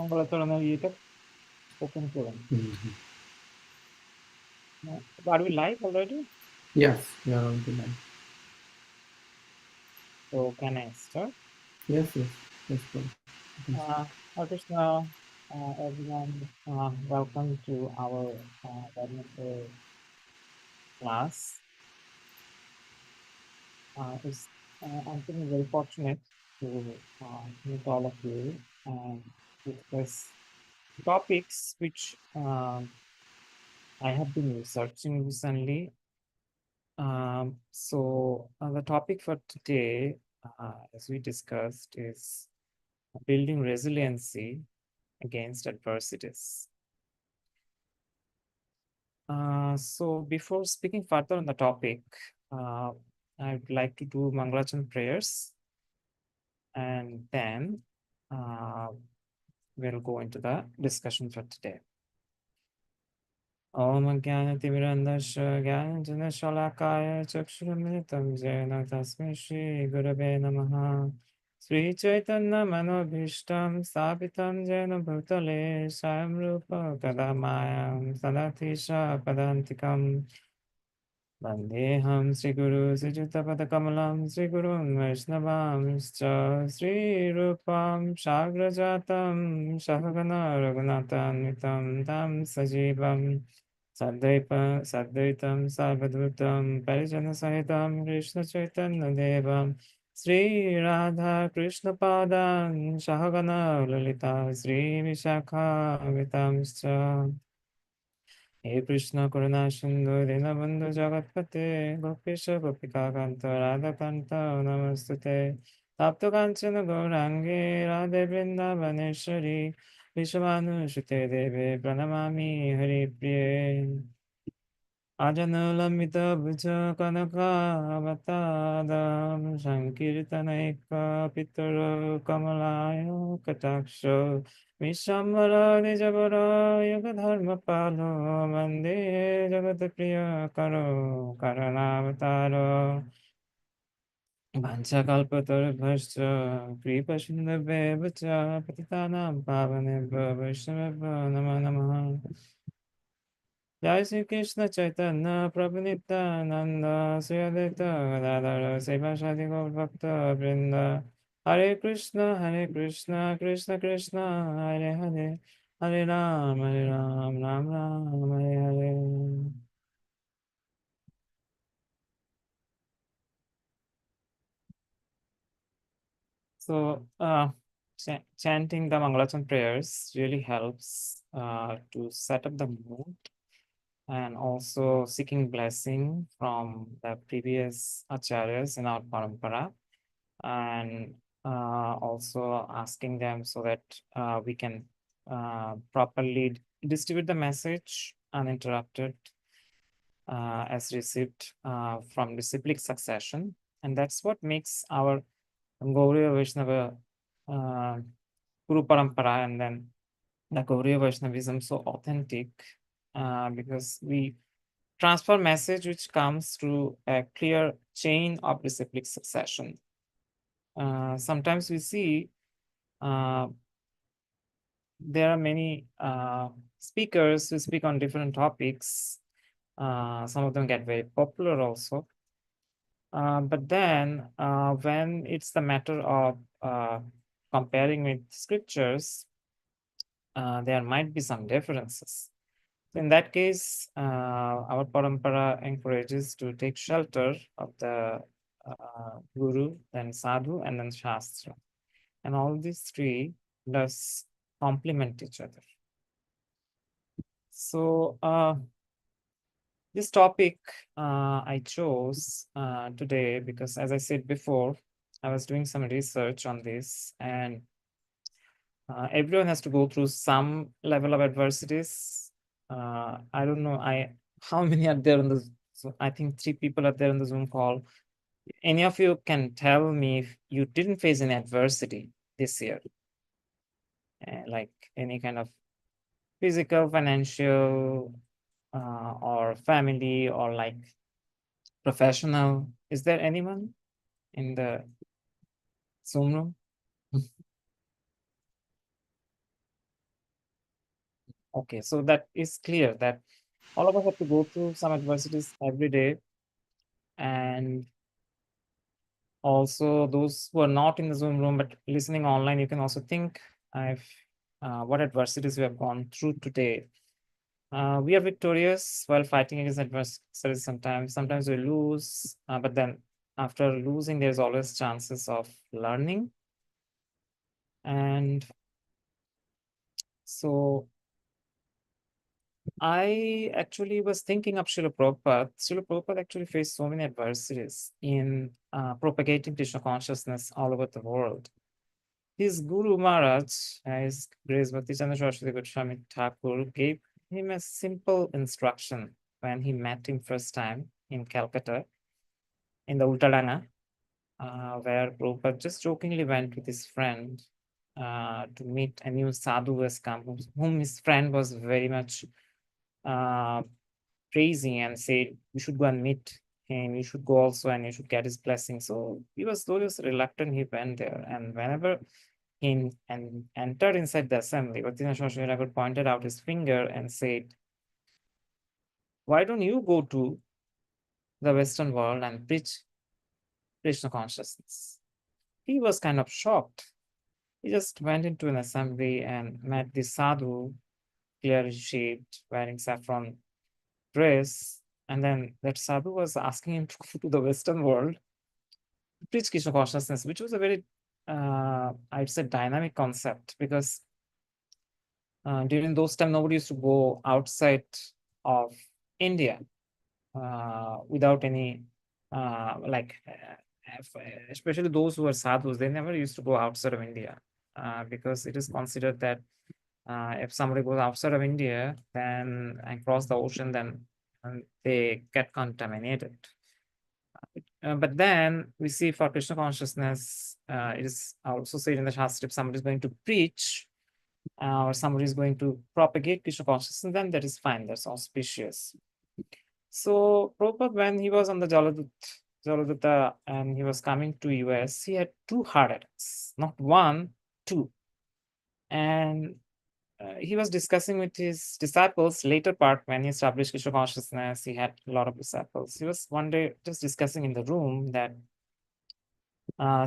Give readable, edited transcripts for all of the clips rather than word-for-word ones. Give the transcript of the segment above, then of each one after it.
Congratulations, spoken to. Mhm. Are we live already? Yes, we are on the line. So can I start? Yes, yes, yes, bro. You can Uh, Krishna, everyone, welcome to our badminton class. It's, I'm feeling very fortunate to meet all of you and discuss topics which I have been researching recently. The topic for today, as we discussed, is building resiliency against adversities. So before speaking further on the topic, uh, I'd like to do Mangalachan prayers, and then uh, we'll go into the discussion for today. Om Jnanatimirandasya Jnananjana Chakshurumritam Jena Tasmai Shri Gurave Namaha Sri Chaitanya Manobhishtam Sthapitam Jena Bhutale Swayam Rupa Kadamayam Sadatisha Padantikam Vandeham Sri Guru Sujitapadakamalam Sri Gurun Vaishnavamscha Sri Rupam Shagrajatam Shahagana Raghunathanvitam Tam Sajivam Sadvaitam Sarvadhutam Parijana Sahitam Krishna Chaitanya Devam Sri Radha Krishna Padan Shahagana Lalita Sri Vishakha Vitamscha हे कृष्ण करुणा सिंधु दीनबंधु जगतपते गोपीश गोपिका कांत राधा कांत नमस्तुते तप्त कांचन गौरांगे राधे वृंदावनेश्वरी विश्वमानुसुते देवे प्रणमामि हरिप्रिये अजनलम्बितभुज कनकावतादं सङ्कीर्तनैकपितरो कमलाय कटाक्ष विश्वम्भर निजवर युगधर्मपालो वन्दे जगत्प्रियकरो करुणावतार वाञ्छाकल्पतरुभ्यश्च कृपसिन्धुभ्येव च पतितानां पावनेभ्यो वैष्णवेभ्यो नमो नमः जय श्री कृष्ण चैतन्य प्रभु नित्यानंद श्री अद्वैत गदाधर शिवासादि गौर भक्त वृंद हरे Krishna Krishna Krishna Hare Hare Hare Ram Ram Hare Hare. So, chanting the Mangalachan prayers really helps to set up the mood, and also seeking blessing from the previous acharyas in our parampara, and also asking them so that we can properly distribute the message uninterrupted as received from disciplic succession. And that's what makes our Gauriya Vaishnava Guru Parampara and then the Gauriya Vaishnavism so authentic, because we transfer message which comes through a clear chain of disciplic succession. Sometimes we see uh, there are many speakers who speak on different topics. Some of them get very popular also. But then when it's the matter of comparing with scriptures, there might be some differences. In that case, our parampara encourages to take shelter of the guru, then sadhu, and then shastra. And all these three does complement each other. So this topic I chose today because, as I said before, I was doing some research on this, and everyone has to go through some level of adversities. I don't know. I how many are there on the? So I think three people are there on the Zoom call. Any of you can tell me if you didn't face any adversity this year, like any kind of physical, financial, or family, or like professional. Is there anyone in the Zoom room? Okay, so that is clear that all of us have to go through some adversities every day. And also those who are not in the Zoom room but listening online, you can also think I've what adversities we have gone through today. We are victorious while fighting against adversities sometimes. Sometimes we lose, but then after losing, there's always chances of learning. And so I actually was thinking of Srila Prabhupada. Srila Prabhupada actually faced so many adversities in propagating Krishna consciousness all over the world. His Guru Maharaj, his Grace Bhakti-Chandra Saraswati Goswami Thakur, gave him a simple instruction when he met him first time in Calcutta, in the Ultadanga, where Prabhupada just jokingly went with his friend to meet a new sadhu who has come, whom his friend was very much uh, praising and said, you should go and meet him, you should go also and you should get his blessing. So he was always reluctant, he went there. And whenever he entered inside the assembly, Bhaktivinoda Swami Thakur pointed out his finger and said, why don't you go to the Western world and preach Krishna consciousness? He was kind of shocked. He just went into an assembly and met this sadhu, clearly shaped, wearing saffron dress. And then that sadhu was asking him to go to the Western world to preach Krishna consciousness, which was a very, I'd say, dynamic concept because during those time nobody used to go outside of India without any especially those who are sadhus, they never used to go outside of India because it is considered that if somebody goes outside of India then and cross the ocean, then they get contaminated. But then we see for Krishna consciousness, it is also said in the Shastra, if somebody is going to preach or somebody is going to propagate Krishna consciousness, then that is fine, that's auspicious. So Prabhupada, when he was on the Jaladutta and he was coming to US, he had two heart attacks, not one, two. And he was discussing with his disciples later part when he established Krishna consciousness, he had a lot of disciples. He was one day just discussing in the room that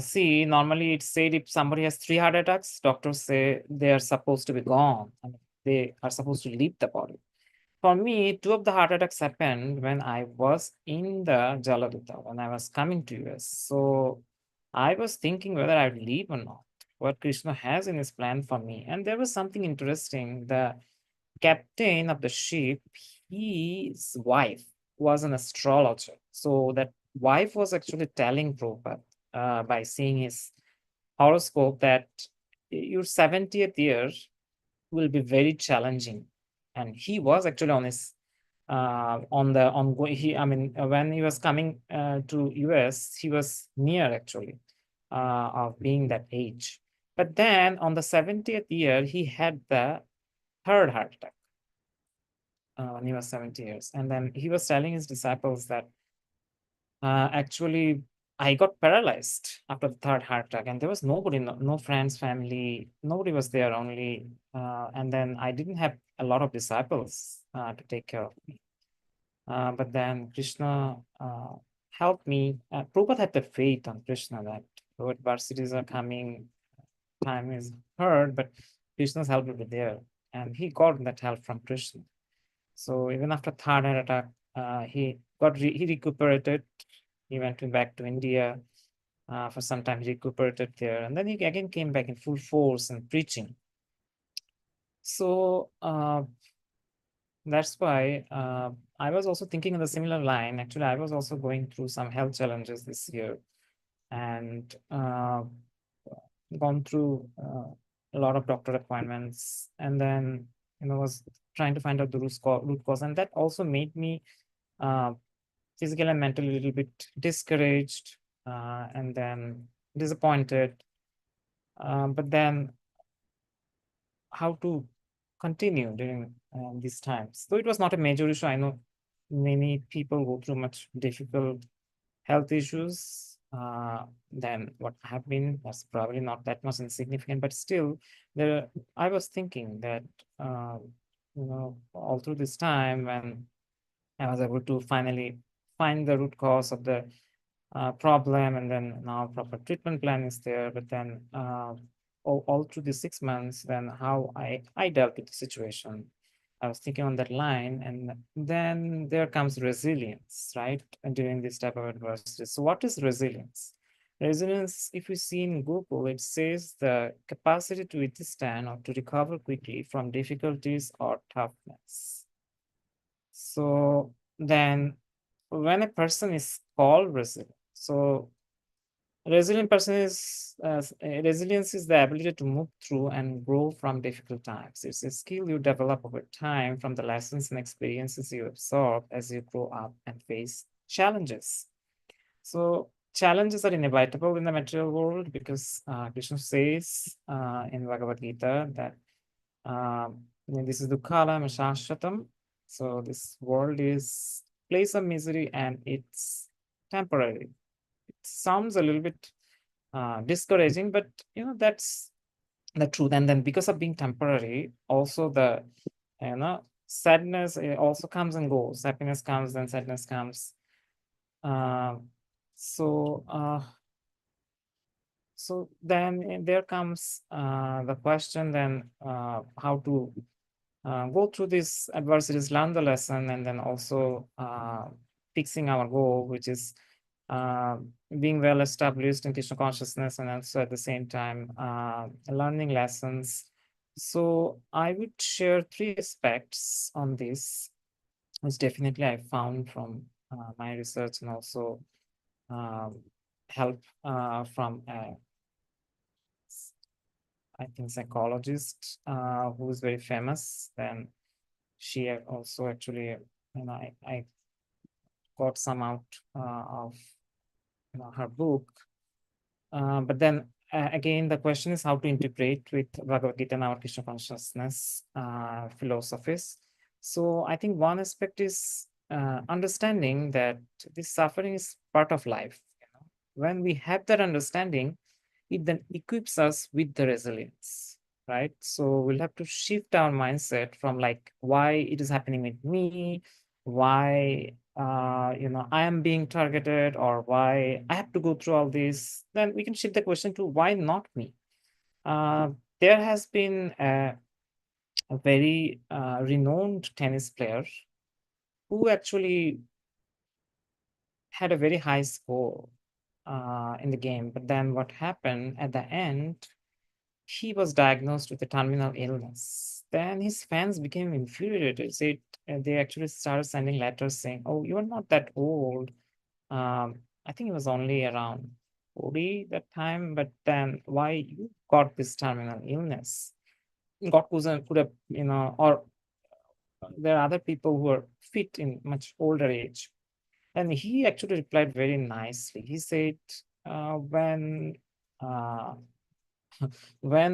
see, normally it's said if somebody has three heart attacks, doctors say they are supposed to be gone. I mean, they are supposed to leave the body. For me, two of the heart attacks happened when I was in the Jaladutta, when I was coming to US. So I was thinking whether I'd leave or not, what Krishna has in his plan for me. And there was something interesting. The captain of the ship, his wife was an astrologer. So that wife was actually telling Prabhupada by seeing his horoscope that your 70th year will be very challenging. And he was actually on his on the ongoing when he was coming to US, he was near actually of being that age. But then on the 70th year, he had the third heart attack when he was 70 years. And then he was telling his disciples that actually I got paralyzed after the third heart attack, and there was nobody, no friends, family, nobody was there, only. And then I didn't have a lot of disciples to take care of me. But then Krishna helped me. Prabhupada had the faith on Krishna that though adversities are coming, time is hard, but Krishna's help will be there. And he got that help from Krishna. So even after third heart attack, he recuperated. He went back to India for some time. He recuperated there, and then he again came back in full force and preaching. So that's why I was also thinking on the similar line. Actually, I was also going through some health challenges this year, and gone through a lot of doctor appointments, and then was trying to find out the root cause, and that also made me uh, physically and mentally a little bit discouraged, and then disappointed. But then how to continue during these times? So it was not a major issue. I know many people go through much difficult health issues than what have been. That's probably not that much insignificant, but still, I was thinking that all through this time when I was able to finally find the root cause of the problem, and then now proper treatment plan is there. But then all through the 6 months, then how I dealt with the situation, I was thinking on that line, and then there comes resilience, right? And during this type of adversity. So what is resilience? Resilience, if you see in Google, it says the capacity to withstand or to recover quickly from difficulties or toughness. So then when a person is called resilient, so resilient person is resilience is the ability to move through and grow from difficult times. It's a skill you develop over time from the lessons and experiences you absorb as you grow up and face challenges. So challenges are inevitable in the material world because Krishna says in Bhagavad Gita that this is Dukkalam Shashvatam. So this world is place of misery and it's temporary. It sounds a little bit discouraging, but that's the truth. And then because of being temporary, also the sadness also comes and goes. Happiness comes, then sadness comes. Uh, so so then there comes the question then how to go through these adversities, learn the lesson, and then also fixing our goal, which is uh, being well established in Krishna consciousness, and also at the same time learning lessons. So I would share three aspects on this, which definitely I found from my research, and also um, help from I think psychologist who is very famous. Then she also actually, I got some out of her book. But then again, the question is how to integrate with Bhagavad Gita and our Krishna consciousness philosophies. So I think one aspect is understanding that this suffering is part of life. When we have that understanding, it then equips us with the resilience, right? So we'll have to shift our mindset from like why it is happening with me, why I am being targeted, or why I have to go through all this. Then we can shift the question to why not me. uh, there has been a very renowned tennis player who actually had a very high score in the game, but then what happened at the end, he was diagnosed with a terminal illness. Then his fans became infuriated. They actually started sending letters saying, "Oh, you are not that old." I think it was only around 40 that time, but then why you got this terminal illness? God could have, or there are other people who are fit in much older age. And he actually replied very nicely. He said, uh, when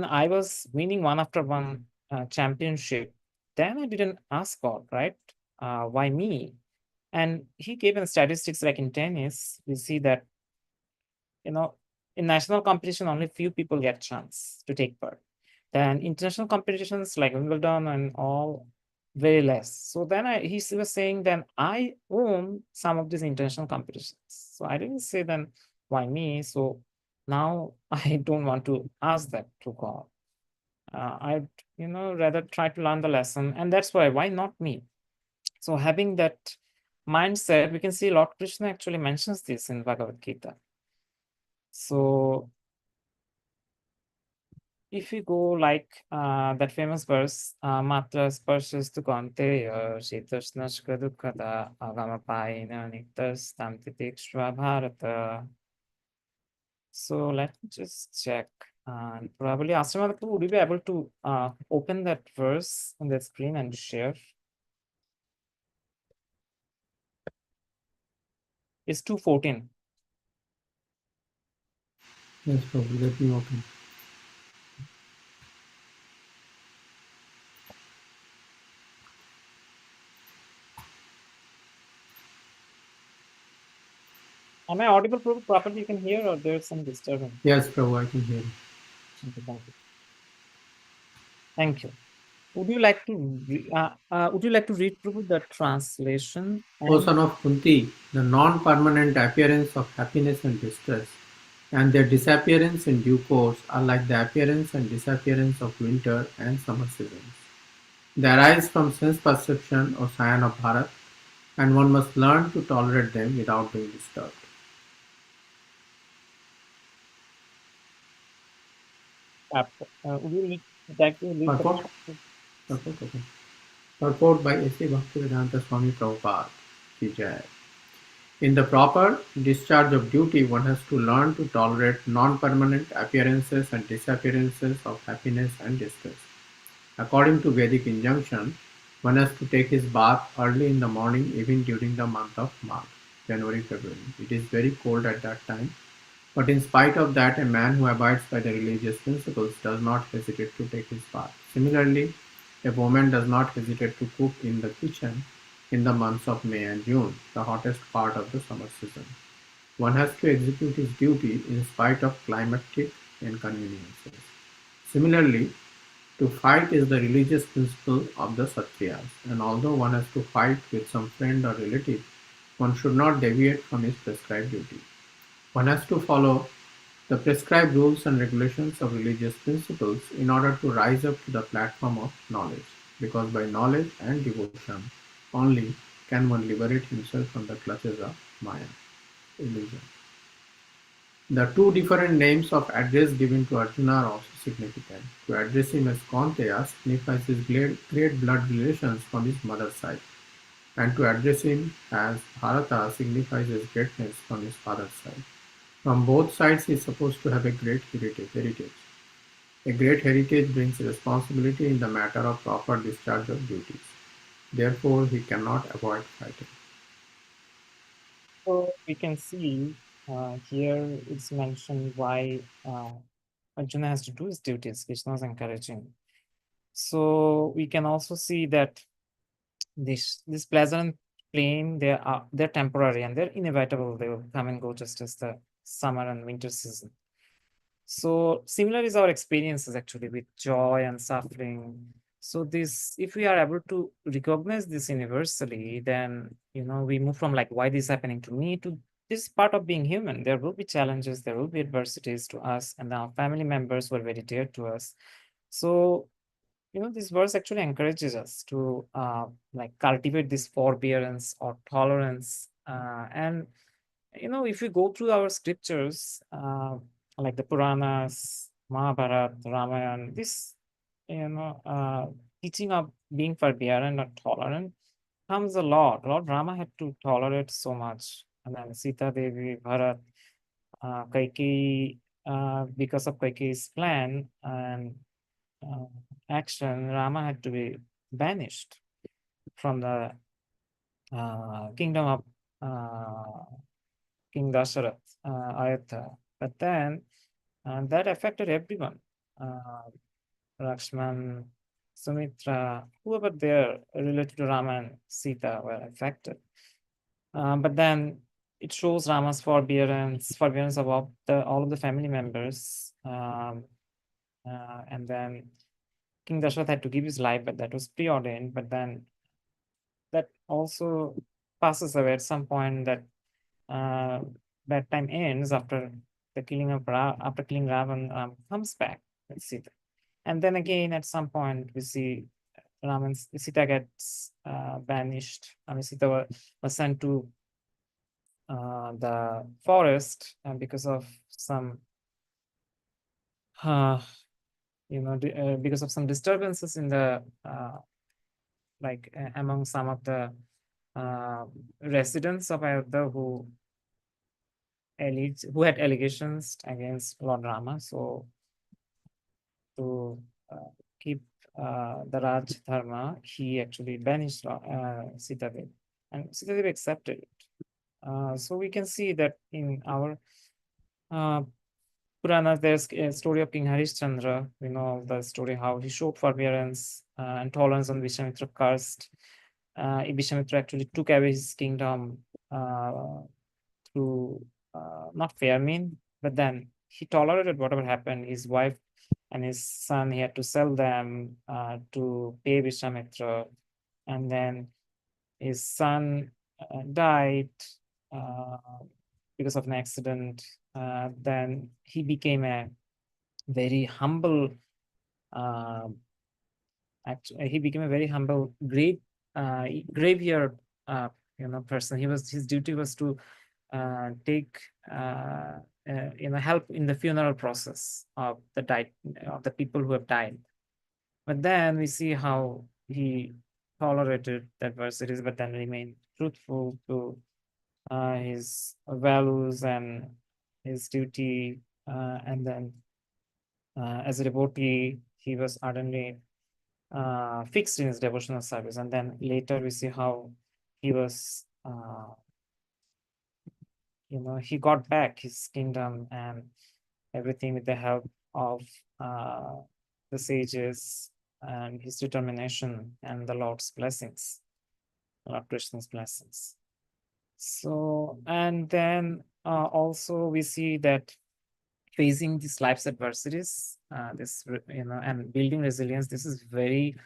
I was winning one after one championship, then I didn't ask God, right? Why me? And he gave in statistics like in tennis, we see that, you know, in national competition, only few people get chance to take part. Then international competitions like Wimbledon and all, very less. So then he was saying, then I own some of these international competitions. So I didn't say then why me. So now I don't want to ask that to God. I'd rather try to learn the lesson, and that's why not me. So having that mindset, we can see Lord Krishna actually mentions this in Bhagavad Gita. So if you go like that famous verse, Matra sparshas tu kanteya shitashnaska dukkada agamapayina niktas tamtitikshva bharata. So let me just check. Probably Ashramadatma, would you be able to open that verse on the screen and share? It's 2:14. Yes, Prabhu, let me open. Am I audible properly? You can hear, or there's some disturbance? Yes, Prabhu, I can hear you. Okay, thank you. Thank you. would you like to read through the translation? O And son of Kunti, the non-permanent appearance of happiness and distress, and their disappearance in due course are like the appearance and disappearance of winter and summer seasons. They arise from sense perception or scion of Bharat, and one must learn to tolerate them without being disturbed. would you like to read the Purport? Purport, okay. Purport by A.C. Bhaktivedanta Swami Prabhupada. Ki Jai. In the proper discharge of duty, one has to learn to tolerate non-permanent appearances and disappearances of happiness and distress. According to Vedic injunction, one has to take his bath early in the morning, even during the month of March, January, February. It is very cold at that time, but in spite of that, a man who abides by the religious principles does not hesitate to take his bath. Similarly, a woman does not hesitate to cook in the kitchen in the months of May and June, the hottest part of the summer season. One has to execute his duty in spite of climatic inconveniences. Similarly, to fight is the religious principle of the Satriyas, and although one has to fight with some friend or relative, one should not deviate from his prescribed duty. One has to follow the prescribed rules and regulations of religious principles in order to rise up to the platform of knowledge, because by knowledge and devotion only can one liberate himself from the clutches of Maya, illusion. The two different names of address given to Arjuna are also significant. To address him as Kaunteya signifies his great blood relations from his mother's side, and to address him as Bharata signifies his greatness from his father's side. From both sides he is supposed to have a great heritage. A great heritage brings responsibility in the matter of proper discharge of duties. Therefore, he cannot avoid fighting. so we can see here it's mentioned why Arjuna has to do his duties. Krishna is encouraging. So we can also see that this pleasure and pain, they're temporary and they're inevitable. They will come and go just as the summer and winter season. So similar is our experiences actually with joy and suffering. So this, if we are able to recognize this universally, then we move from like why this is happening to me to this is part of being human. There will be challenges, there will be adversities to us, and our family members were very dear to us. So this verse actually encourages us to like cultivate this forbearance or tolerance, and if we go through our scriptures, like the Puranas, Mahabharata, Ramayana, this, teaching of being forbearant or tolerant comes a lot. Lord Rama had to tolerate so much. And then Sita Devi, Bharat, Kaikeyi, because of Kaikeyi's plan and uh, action, Rama had to be banished from the kingdom of King Dasharath, Ayodhya. But then that affected everyone. Uh, Lakshman, Sumitra, whoever there related to Rama and Sita were affected. But then it shows Rama's forbearance of all of the family members. And then King Dashrath had to give his life, but that was preordained. But then that also passes away at some point. Uh, that time ends after the killing of after killing Ravan, comes back with Sita. And then again, at some point, we see Sita gets banished. I mean, Sita was sent to the forest because of some, uh, because of some disturbances in the like among some of the uh, residents of Ayodhya who had allegations against Lord Rama. So to keep the Raj Dharma, he actually banished Sita Devi, and Sita Devi accepted it. So we can see that in our uh, Puranas, there's a story of King Harishchandra. We know the story how he showed forbearance and tolerance on Vishwamitra cursed. Vishwamitra actually took away his kingdom through not fair mean, but then he tolerated whatever happened. His wife and his son, he had to sell them to pay Vishwamitra. And then his son died uh, because of an accident. Then he became a very humble, uh, he became a very humble graveyard person. His duty was to take help in the funeral process of the people who have died. But then we see how he tolerated adversities, but then remained truthful to his values and his duty. And then, as a devotee, he was ardently fixed in his devotional service. And then later we see how he was, he got back his kingdom and everything with the help of uh, the sages and his determination and the Lord's blessings, Lord Krishna's blessings. So, and then also we see that facing these life's adversities, and building resilience, this is very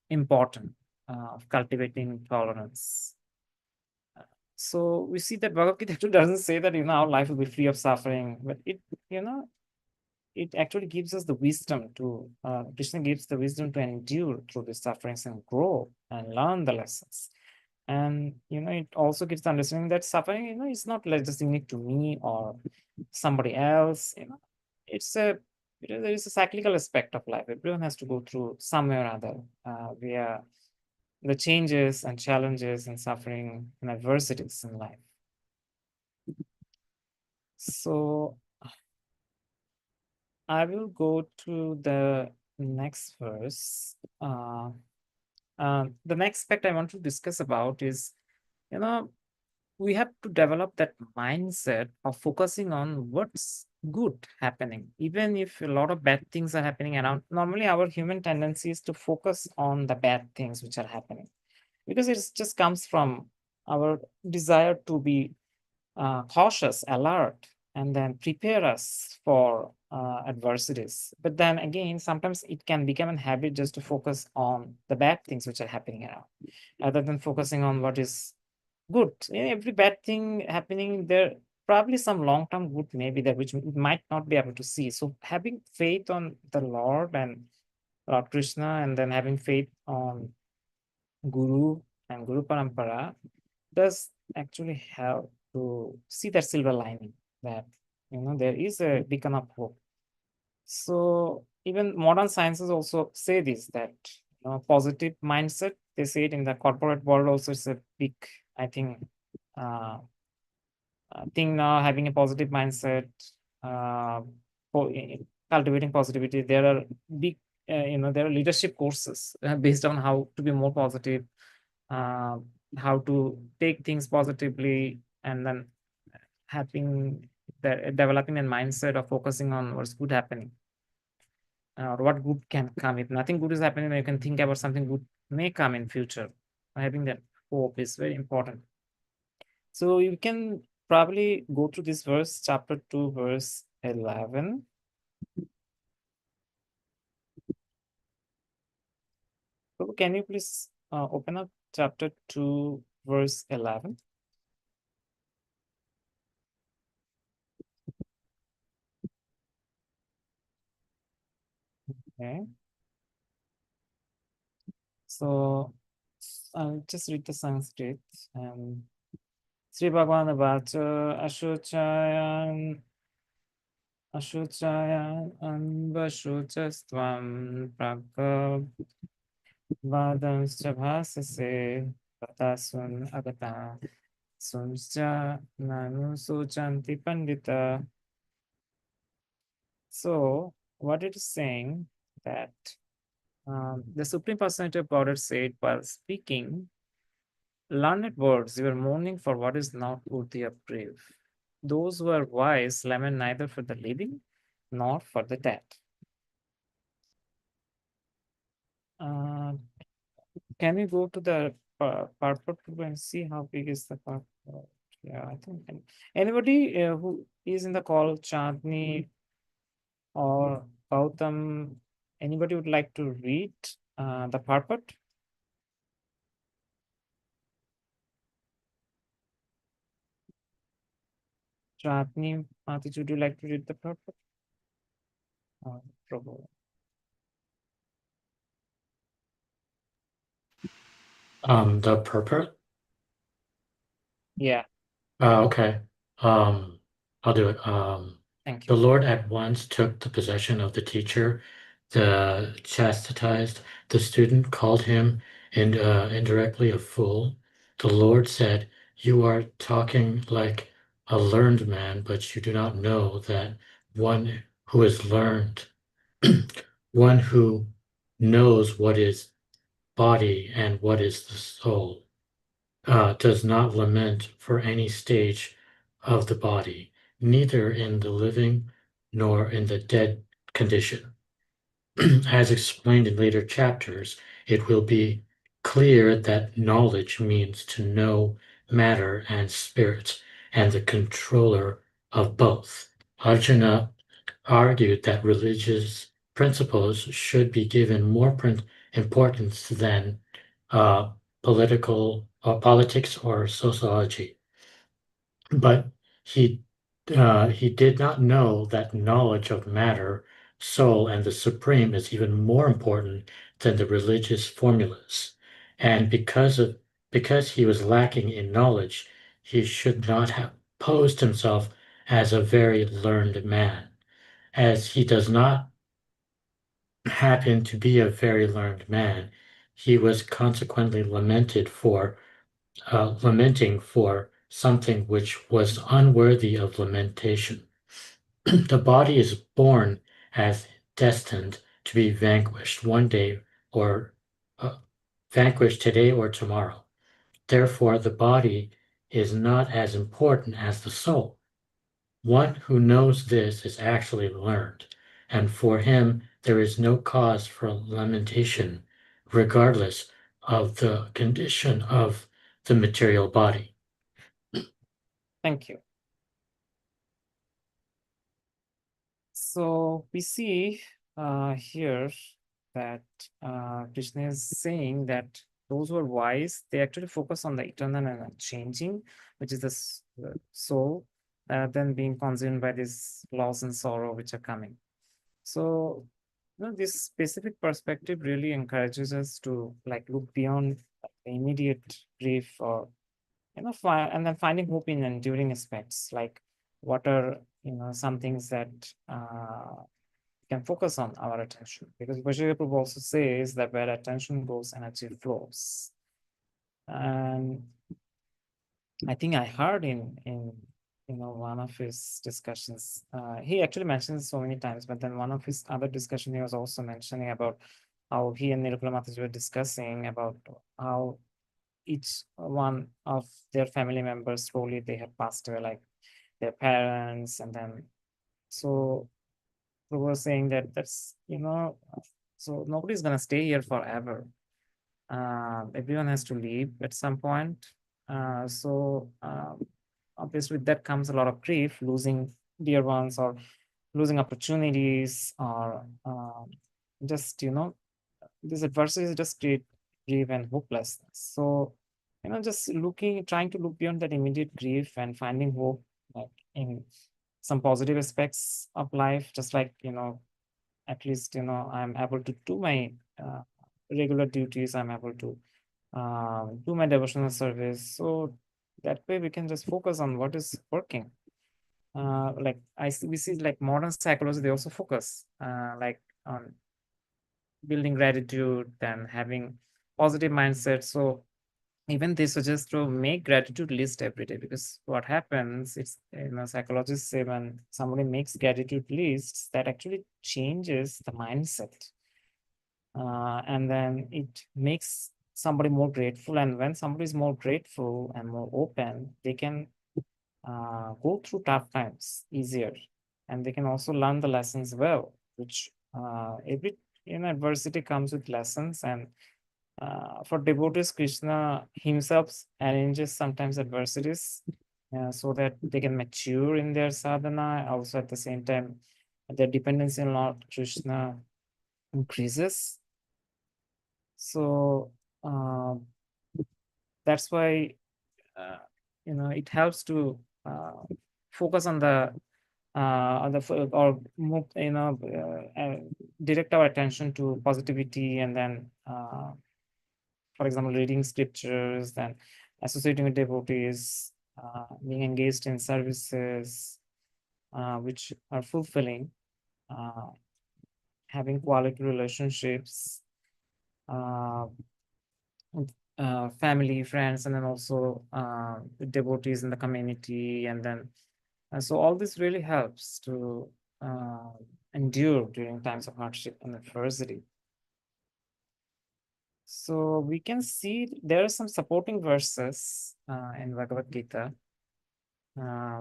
important of cultivating tolerance. So we see that Bhagavad Gita actually doesn't say that our life will be free of suffering, but you know it actually gives us the wisdom to Krishna gives the wisdom to endure through the sufferings and grow and learn the lessons. And it also gives the understanding that suffering is not like just unique to me or somebody else. It's a there is a cyclical aspect of life. Everyone has to go through some way or other, where the changes and challenges and suffering and adversities in life. So I will go to the next verse. The next aspect I want to discuss about is, you know, we have to develop that mindset of focusing on what's good happening, even if a lot of bad things are happening around. Normally, our human tendency is to focus on the bad things which are happening because it just comes from our desire to be cautious, alert, and then prepare us for adversities. But then again, sometimes it can become a habit just to focus on the bad things which are happening around, rather than focusing on what is good. Every bad thing happening there, probably some long-term good may be there, which we might not be able to see. So having faith on the Lord and Lord Krishna, and then having faith on Guru and Guru Parampara does actually help to see that silver lining, that there is a beacon of hope. So even modern sciences also say this, that positive mindset, they say it in the corporate world also. It's a big, I think, uh, thing now, having a positive mindset, uh, cultivating positivity. There are big, there are leadership courses based on how to be more positive, uh, how to take things positively, and then having developing a mindset of focusing on what's good happening, or what good can come. If nothing good is happening, you can think about something good may come in future. Having that hope is very important. So you can probably go to this verse, chapter 2, verse 11. So can you please open up chapter 2, verse 11? Okay. So I'll just read the Sanskrit. Sri Bhagavan Vacha Ashochayan Ashochayan Anvashochastvam Prabhav Vadamscha Bhasase Patasun Agata Sumscha Nanu Sochanti Pandita. So, what it is saying that the Supreme Personality of Godhead said while speaking, learned words, you are mourning for what is not worthy of praise. Those who are wise lament neither for the living nor for the dead. Uh, can we go to the purport and see how big is the purport? Yeah, I think anybody who is in the call, Chandni or Gautam, anybody would like to read the purport? Ratni, Matish, would you like to read the purport? Prabhu. The purport? Yeah, Okay. I'll do it. thank The you. Lord at once took the possession of the teacher, the chastised the student, called him indirectly a fool. The Lord said, "You are talking like a learned man, but you do not know that one who is learned, one who knows what is body and what is the soul, does not lament for any stage of the body, neither in the living nor in the dead condition." As explained in later chapters, it will be clear that knowledge means to know matter and spirit, and the controller of both. Arjuna argued that religious principles should be given more importance than uh, politics or sociology. But he he did not know that knowledge of matter, soul, and the supreme is even more important than the religious formulas. And because he was lacking in knowledge, he should not have posed himself as a very learned man, as he does not happen to be a very learned man. He was consequently lamenting for something which was unworthy of lamentation. The body is born as destined to be vanquished one day, or uh, vanquished today or tomorrow. Therefore, the body is not as important as the soul. One who knows this is actually learned, and for him there is no cause for lamentation, regardless of the condition of the material body. Thank you. So we see here that Krishna is saying that those who are wise, they actually focus on the eternal and unchanging, which is the soul, rather than being consumed by this loss and sorrow which are coming. So, this specific perspective really encourages us to like look beyond the immediate grief, or and then finding hope in enduring aspects, like what are some things that can focus on our attention, because Bashir Prabhu also says that where attention goes, energy flows. And I think I heard in one of his discussions, he actually mentions so many times, but then one of his other discussion, he was also mentioning about how he and Nirukula Mataji were discussing about how each one of their family members slowly they have passed away, like their parents, and then so we were saying that so nobody's gonna stay here forever. Everyone has to leave at some point. Obviously with that comes a lot of grief, losing dear ones, or losing opportunities, or just these adversities just create grief and hopelessness. So just trying to look beyond that immediate grief and finding hope, like in some positive aspects of life, just like at least I'm able to do my regular duties, I'm able to do my devotional service. So that way we can just focus on what is working. We see like modern psychology, they also focus like on building gratitude and having positive mindset. So even they suggest to make gratitude list every day, because what happens, it's psychologists say when somebody makes gratitude lists, that actually changes the mindset, and then it makes somebody more grateful. And when somebody is more grateful and more open, they can go through tough times easier, and they can also learn the lessons well, which every adversity comes with lessons. And for devotees, Krishna himself arranges sometimes adversities so that they can mature in their sadhana. Also, at the same time, their dependency on Lord Krishna increases. So that's why it helps to focus on the or move, direct our attention to positivity, and then for example, reading scriptures, then associating with devotees, being engaged in services which are fulfilling, uh, having quality relationships uh, with family, friends, and then also devotees in the community. And then, so all this really helps to uh, endure during times of hardship and adversity. So we can see there are some supporting verses in Bhagavad Gita,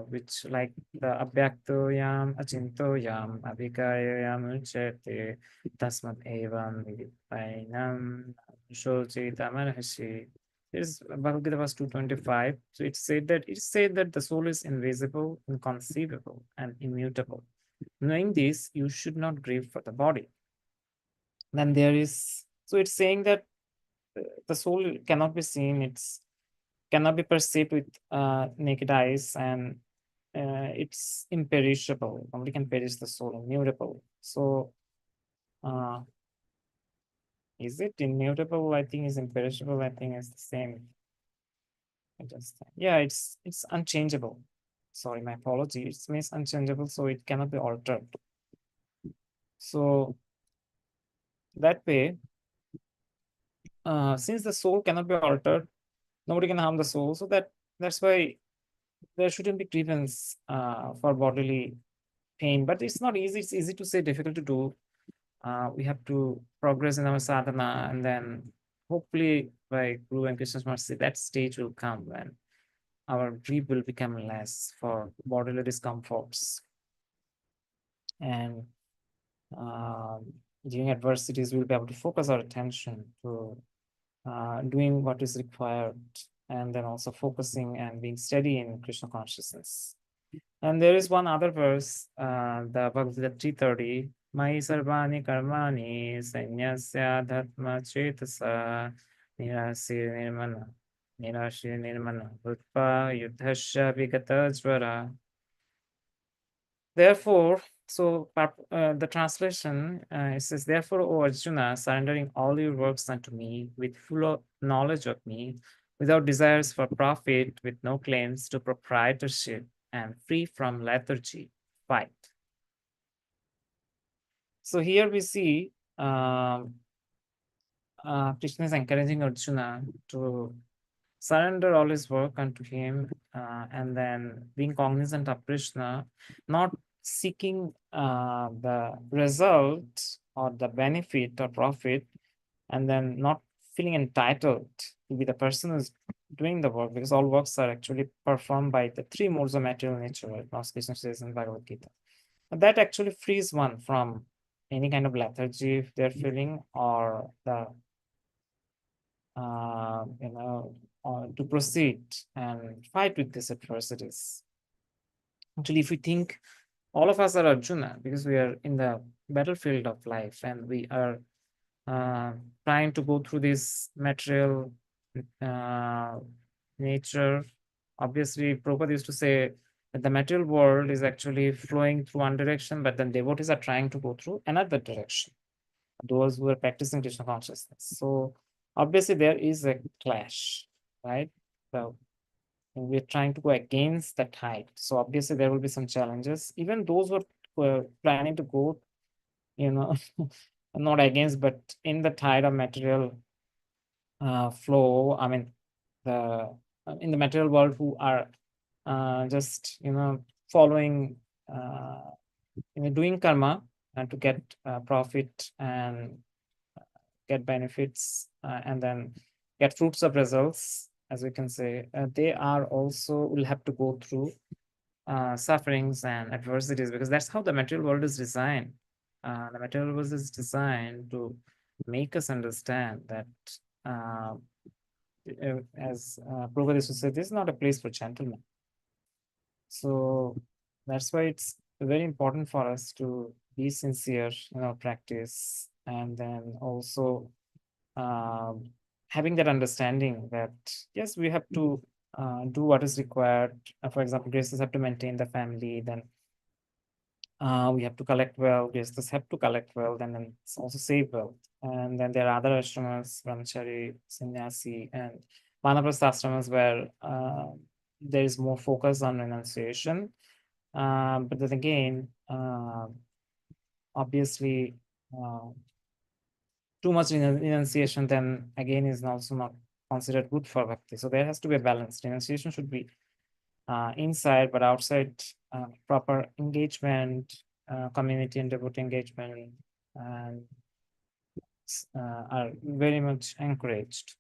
which like the abhyaktoyam, achintoyam, abhikayayam uchete, tasmat evam vidipainam, shochitamarhashi. This Bhagavad Gita verse 225. So it said that the soul is invisible, inconceivable, and immutable. Knowing this, you should not grieve for the body. Then there is, so it's saying that the soul cannot be seen, it's cannot be perceived with naked eyes, and it's imperishable. Nobody can perish the soul, immutable. So uh, is it immutable? I think is imperishable. I think it's the same. Yeah, it's unchangeable. Sorry, my apology. It means unchangeable, so it cannot be altered. So that way, since the soul cannot be altered, nobody can harm the soul. So that's why there shouldn't be grievance for bodily pain. But it's not easy. It's easy to say, difficult to do. We have to progress in our sadhana, and then hopefully by Guru and Krishna's mercy, that stage will come when our grief will become less for bodily discomforts. And during adversities, we'll be able to focus our attention to doing what is required, and then also focusing and being steady in Krishna consciousness. And there is one other verse, the Bhagavad Gita 330. Mai sarvani karmani sanyasya dhatma chetasa nirasir nirmana utpa yudhasya vigata jvara. Therefore, so the translation it says, therefore, O Arjuna, surrendering all your works unto me with full knowledge of me, without desires for profit, with no claims to proprietorship, and free from lethargy, fight. So here we see Krishna is encouraging Arjuna to surrender all his work unto him, and then being cognizant of Krishna, not seeking the result or the benefit or profit, and then not feeling entitled to be the person who's doing the work, because all works are actually performed by the three modes of material nature, right? As Krishna says in Bhagavad Gita. And that actually frees one from any kind of lethargy if they're feeling, or the to proceed and fight with these adversities. Actually, if we think, all of us are Arjuna because we are in the battlefield of life, and we are trying to go through this material nature. Obviously, Prabhupada used to say that the material world is actually flowing through one direction, but then devotees are trying to go through another direction, those who are practicing Krishna consciousness. So obviously there is a clash, right? So we're trying to go against the tide. So obviously there will be some challenges. Even those who are planning to go, not against, but in the tide of material flow. I mean, the in the material world, who are just following, doing karma and to get profit and get benefits, and then get fruits of results, as we can say, they are also will have to go through sufferings and adversities, because that's how the material world is designed. The material world is designed to make us understand that, as Prabhupada used to say, this is not a place for gentlemen. So that's why it's very important for us to be sincere in our practice, and then also having that understanding that yes, we have to do what is required. For example, graces have to maintain the family, then we have to collect well, graces have to collect well, then also save well. And then there are other ashramas, brahmachari, sannyasi, and vanaprastha ashramas where there is more focus on renunciation. But then again, obviously, too much renunciation then again is also not considered good for bhakti. So there has to be a balance. Renunciation should be inside, but outside proper engagement, community and devotee engagement, and are very much encouraged.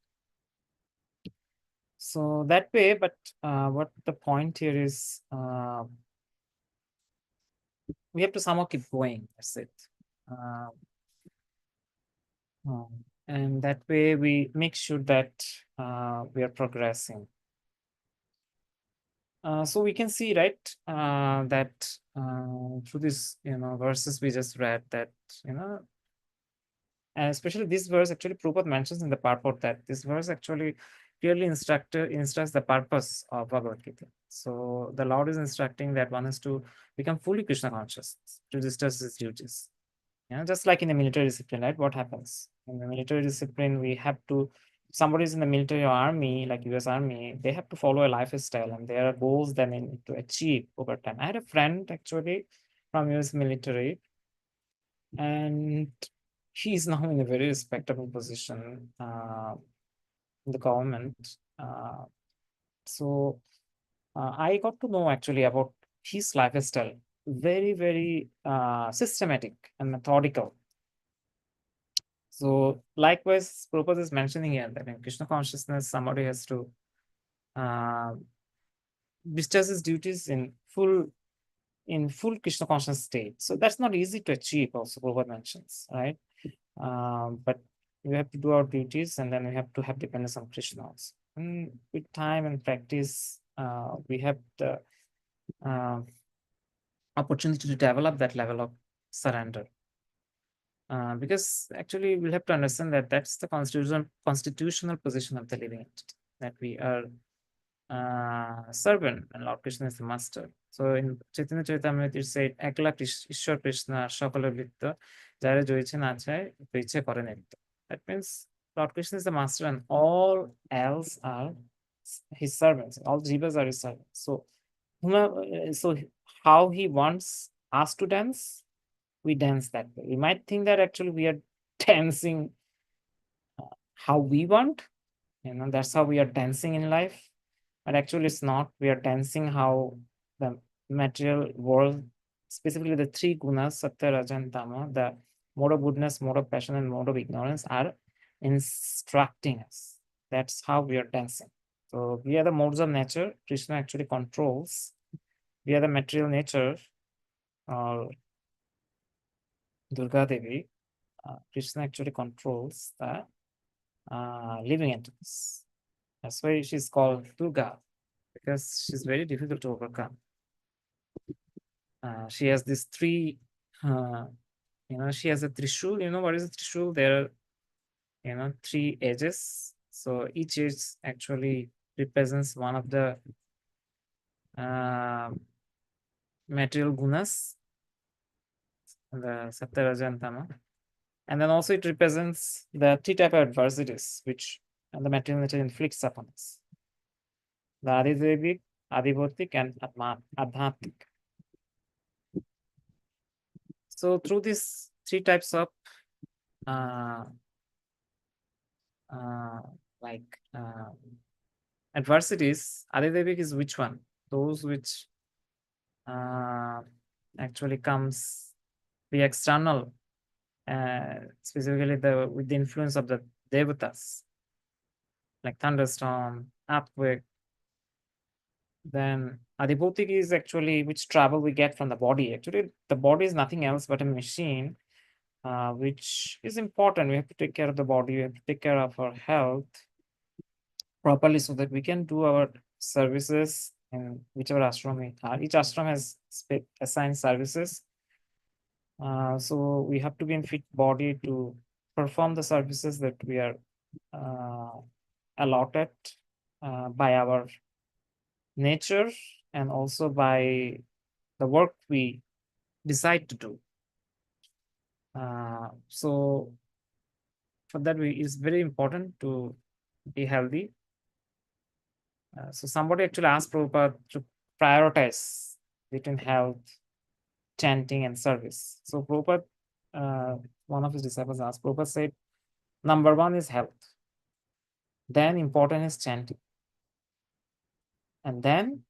So that way, but what the point here is, we have to somehow keep going. That's it. And that way we make sure that we are progressing. So we can see, right, that through this, verses we just read, that, and especially this verse, actually Prabhupada mentions in the purport that this verse actually clearly instructs the purpose of Bhagavad Gita. So the Lord is instructing that one has to become fully Krishna conscious to discharge his duties. Just like in the military discipline, right? What happens in the military discipline? We have to, somebody is in the military or army, like US Army, they have to follow a lifestyle, and there are goals that they need to achieve over time. I had a friend actually from US military, and he's now in a very respectable position in the government. So I got to know actually about his lifestyle, very, very systematic and methodical. So likewise, Prabhupada is mentioning here that in Krishna consciousness, somebody has to discharge his duties in full Krishna conscious state. So that's not easy to achieve, also Prabhupada mentions, right? But we have to do our duties, and then we have to have dependence on Krishna also. And with time and practice, we have the opportunity to develop that level of surrender. Because actually we'll have to understand that that's the constitutional position of the living entity, that we are servant and Lord Krishna is the master. So in Chaitanya Charitamrita it said, Ekla Ishwar Krishna Shakala Vitta Jare Joiche Nachaye Viche Kore Nitya. That means Lord Krishna is the master and all else are his servants. All jivas are his servants. So, so how he wants us to dance, we dance that way. We might think that actually we are dancing how we want, that's how we are dancing in life. But actually it's not. We are dancing how the material world, specifically the three gunas, Satya, Raja, and Tama, the mode of goodness, mode of passion, and mode of ignorance, are instructing us. That's how we are dancing. So we are the modes of nature. Krishna actually controls. We are the material nature, or Durga Devi. Krishna actually controls the living entities. That's why she's called Durga, because she's very difficult to overcome. She has these three, she has a trishul. You know what is a trishul? There are, three edges. So each edge actually represents one of the material gunas, the Satya, Raja, and Tama. And then also it represents the three type of adversities which the material nature inflicts upon us: the Adidevic, Adibhautik, and Adhyatmik. So through these three types of like adversities, Adidevic is which one? Those which actually comes the external, specifically with the influence of the devatas, like thunderstorm, earthquake. Then Adibhautik is actually which travel we get from the body. Actually, the body is nothing else but a machine, which is important. We have to take care of the body. We have to take care of our health properly so that we can do our services in whichever ashram we are. Each ashram has assigned services. So we have to be in fit body to perform the services that we are allotted by our nature and also by the work we decide to do. So for that, it's very important to be healthy. So somebody actually asked Prabhupada to prioritize between health, chanting, and service. So Prabhupada, one of his disciples asked, Prabhupada said, number one is health, then important is chanting, and then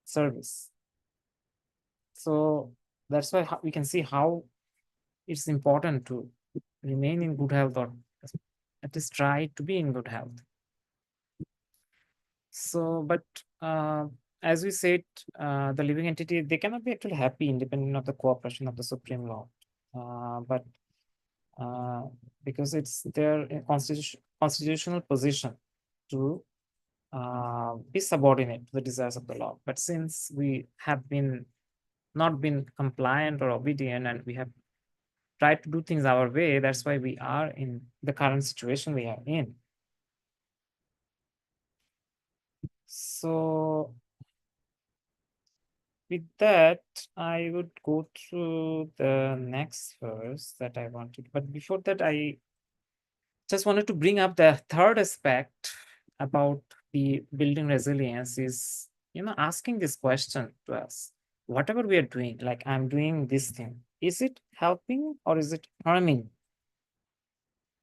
service. So that's why we can see how it's important to remain in good health, or at least try to be in good health. So, but as we said, the living entity, they cannot be actually happy independent of the cooperation of the Supreme Lord. But because it's their constitutional position to be subordinate to the desires of the Lord. But since we have not been compliant or obedient, and we have tried to do things our way, that's why we are in the current situation we are in. So with that, I would go to the next verse that I wanted. But before that, I just wanted to bring up the third aspect about the building resilience is, asking this question to us. Whatever we are doing, like I'm doing this thing, is it helping or is it harming?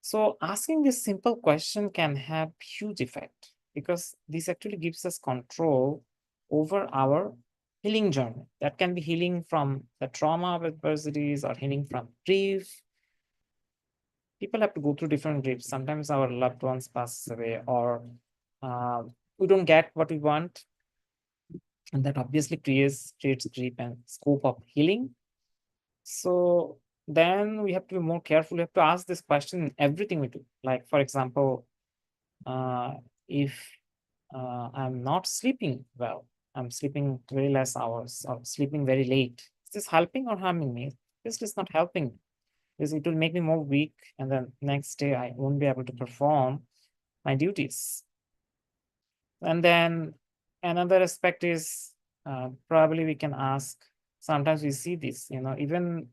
So asking this simple question can have huge effect, because this actually gives us control over our healing journey. That can be healing from the trauma of adversities or healing from grief. People have to go through different griefs. Sometimes our loved ones pass away, or we don't get what we want, and that obviously creates grief and scope of healing. So then we have to be more careful. We have to ask this question in everything we do. Like, for example, if I'm not sleeping well, I'm sleeping very less hours or sleeping very late, is this helping or harming me? This is not helping, because it will make me more weak, and then next day I won't be able to perform my duties. And then another aspect is, probably we can ask, sometimes we see this, even,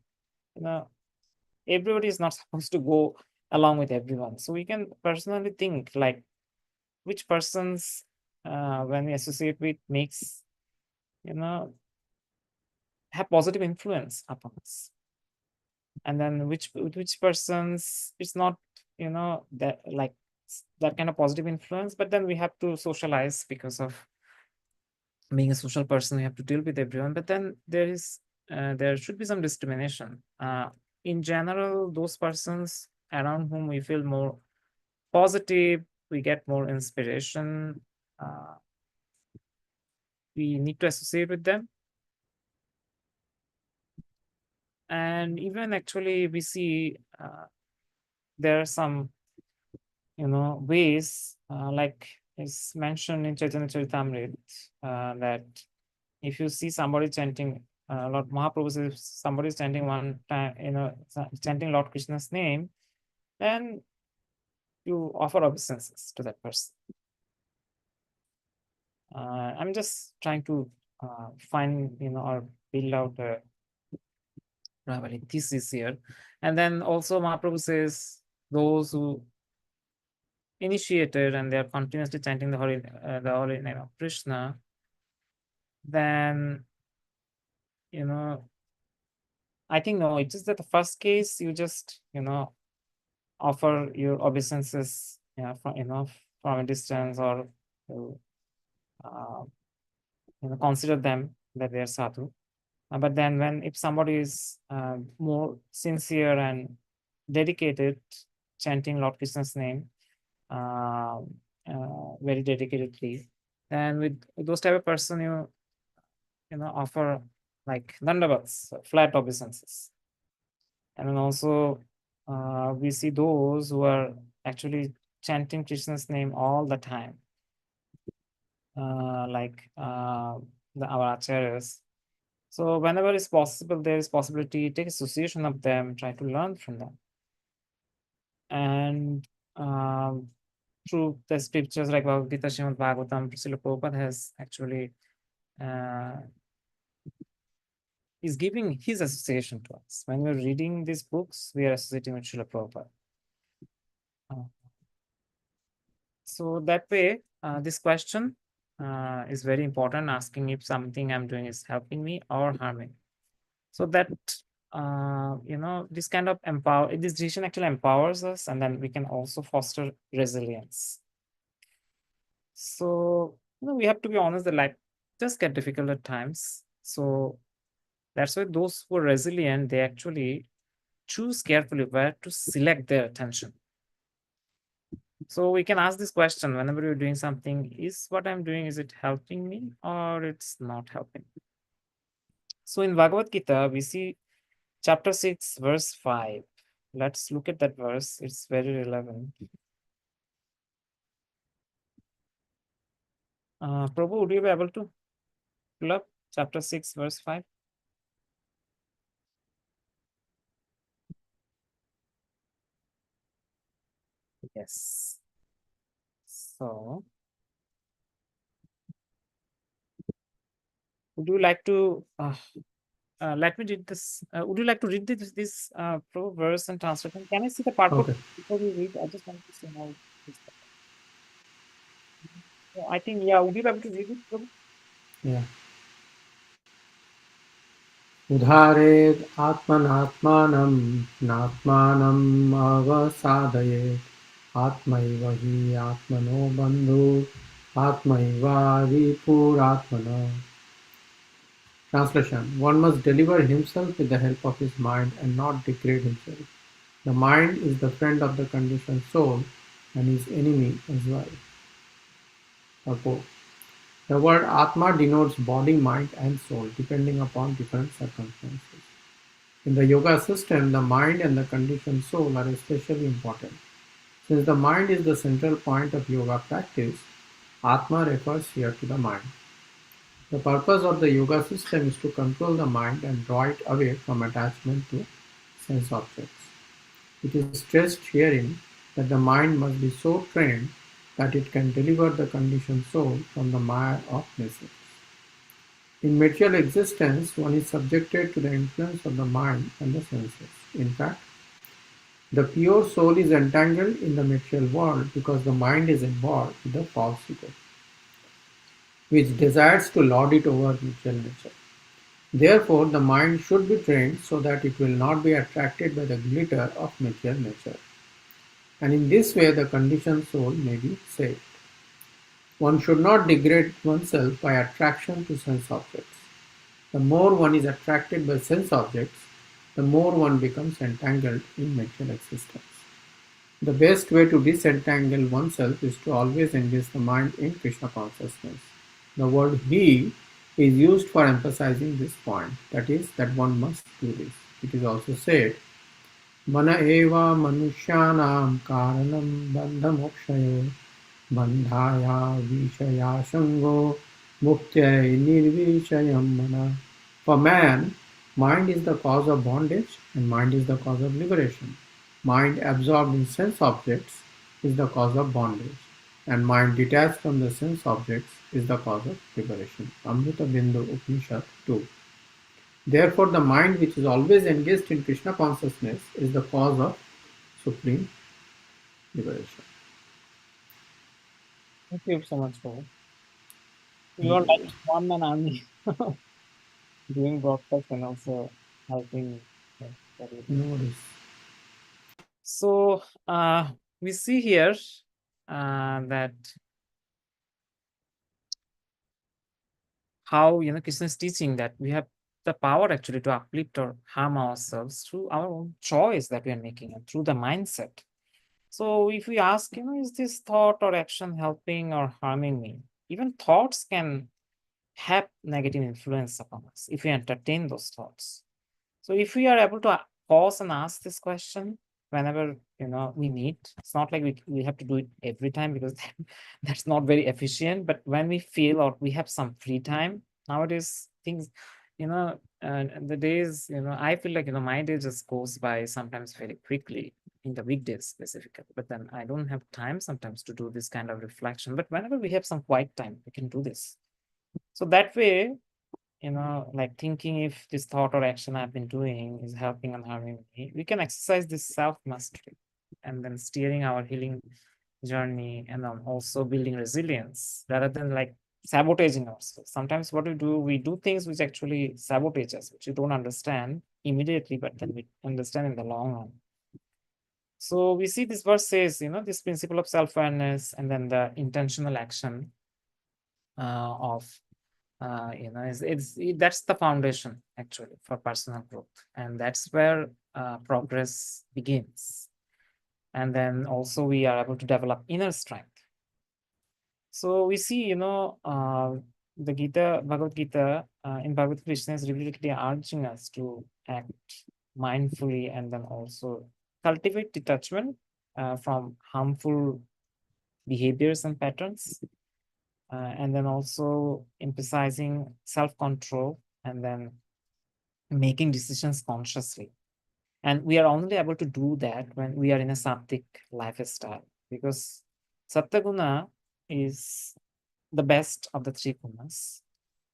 everybody is not supposed to go along with everyone. So we can personally think, like, which persons, when we associate with, makes, have positive influence upon us, and then which persons it's not, that, like, that kind of positive influence. But then we have to socialize, because of being a social person, we have to deal with everyone. But then there should be some discrimination. In general, those persons around whom we feel more positive, we get more inspiration, we need to associate with them. And even actually we see, there are some, ways, like is mentioned in Chaitanya Charitamrita, that if you see somebody chanting, Lord Mahaprabhu says, if somebody is chanting one time, chanting Lord Krishna's name, then you offer obeisances to that person. I'm just trying to find, or build out a thesis here. And then also Mahaprabhu says, those who initiated and they are continuously chanting the holy name of Krishna, then, I think, no, it's just that the first case, you just, offer your obeisances, from a distance, or to, uh, consider them that they are sadhu. But then if somebody is more sincere and dedicated, chanting Lord Krishna's name very dedicatedly, then with those type of person, offer like dandavats, flat obeisances. And then also we see those who are actually chanting Krishna's name all the time, like our acharyas. So whenever it's possible, there is possibility, take association of them, try to learn from them. And through the scriptures like Bhagavad Gita, Srimad Bhagavatam, Srila Prabhupada has actually uh, is giving his association to us. When we're reading these books, we are associating with Srila Prabhupada. Uh, so that way, this question is very important, asking if something I'm doing is helping me or harming. So that this kind of this decision actually empowers us, and then we can also foster resilience. So we have to be honest, that life does get difficult at times. So that's why those who are resilient, they actually choose carefully where to select their attention. So we can ask this question whenever you're doing something: is what I'm doing, is it helping me or it's not helping? So in Bhagavad Gita, we see chapter 6, verse 5. Let's look at that verse. It's very relevant. Prabhu, would you be able to pull up chapter 6, verse 5? Yes. So, would you like to let me read this? Would you like to read this Prabhu verse and translation? Can I see the purport Okay. before we read? I just want to see how it's. I think, yeah, would you be able to read it, Prabhu? Yeah. उदारेद आत्मनात्मानं नात्मानम् अवसादयेत् आत्मैव हि आत्मनो बन्धु आत्मैवारिपुरात्मनः. Translation: one must deliver himself with the help of his mind and not degrade himself. The mind is the friend of the conditioned soul and his enemy as well. Purport: the word Atma denotes body, mind, and soul, depending upon different circumstances. In the yoga system, the mind and the conditioned soul are especially important. Since the mind is the central point of yoga practice, Atma refers here to the mind. The purpose of the yoga system is to control the mind and draw it away from attachment to sense objects. It is stressed herein that the mind must be so trained that it can deliver the conditioned soul from the mire of misery. In material existence, one is subjected to the influence of the mind and the senses. In fact, the pure soul is entangled in the material world because the mind is involved with the false ego, which desires to lord it over material nature. Therefore, the mind should be trained so that it will not be attracted by the glitter of material nature. And in this way, the conditioned soul may be saved. One should not degrade oneself by attraction to sense objects. The more one is attracted by sense objects, the more one becomes entangled in material existence. The best way to disentangle oneself is to always engage the mind in Krishna consciousness. The word he is used for emphasizing this point, that is, that one must do this. It is also said, Mana eva manushyanam karanam bandha mokshayo bandhaya vishaya shango muktya nirvishayam mana. For man, mind is the cause of bondage and mind is the cause of liberation. Mind absorbed in sense objects is the cause of bondage, and mind detached from the sense objects is the cause of liberation. Amrita Bindu Upanishad 2. Therefore, the mind which is always engaged in Krishna consciousness is the cause of supreme liberation. Thank you so much, Prabhu. You are like one man army doing broadcast and also helping. Very good. No worries. So we see here that how Krishna is teaching that we have the power actually to uplift or harm ourselves through our own choice that we are making and through the mindset. So if we ask, is this thought or action helping or harming me? Even thoughts can have negative influence upon us if we entertain those thoughts. So if we are able to pause and ask this question whenever we meet, it's not like we have to do it every time because that's not very efficient. But when we feel or we have some free time nowadays, things and the days, I feel like, my day just goes by sometimes very quickly in the weekdays specifically, but then I don't have time sometimes to do this kind of reflection. But whenever we have some quiet time, we can do this. So that way, like thinking if this thought or action I've been doing is helping and harming me, we can exercise this self-mastery and then steering our healing journey, and then also building resilience rather than like sabotaging ourselves. Sometimes what we do things which actually sabotage us, which you don't understand immediately, but then we understand in the long run. So we see this verse says, this principle of self-awareness and then the intentional action of that's the foundation actually for personal growth, and that's where progress begins. And then also we are able to develop inner strength. So we see, the Bhagavad Gita, in Bhagavad Gita, Krishna is repeatedly urging us to act mindfully and then also cultivate detachment from harmful behaviors and patterns, and then also emphasizing self-control and then making decisions consciously. And we are only able to do that when we are in a sattvic lifestyle, because Sattva is the best of the three gunas.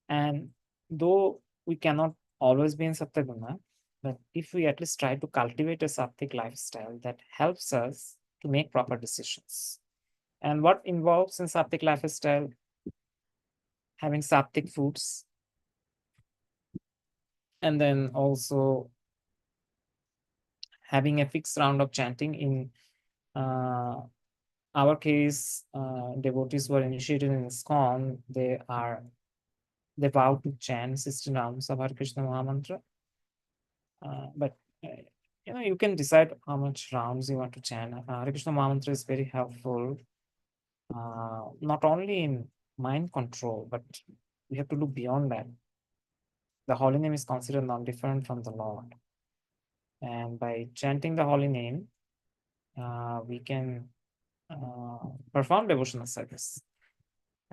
And though we cannot always be in Sattva, but if we at least try to cultivate a sattvic lifestyle, that helps us to make proper decisions. And what involves in sattvic lifestyle? Having sattvic foods, and then also having a fixed round of chanting. In our case, devotees who are initiated in ISKCON, they vow to chant 16 rounds of Hare Krishna Mahamantra. But you can decide how much rounds you want to chant. Hare Krishna Mahamantra is very helpful, not only in mind control, but we have to look beyond that. The holy name is considered non-different from the Lord. And by chanting the holy name, we can perform devotional service.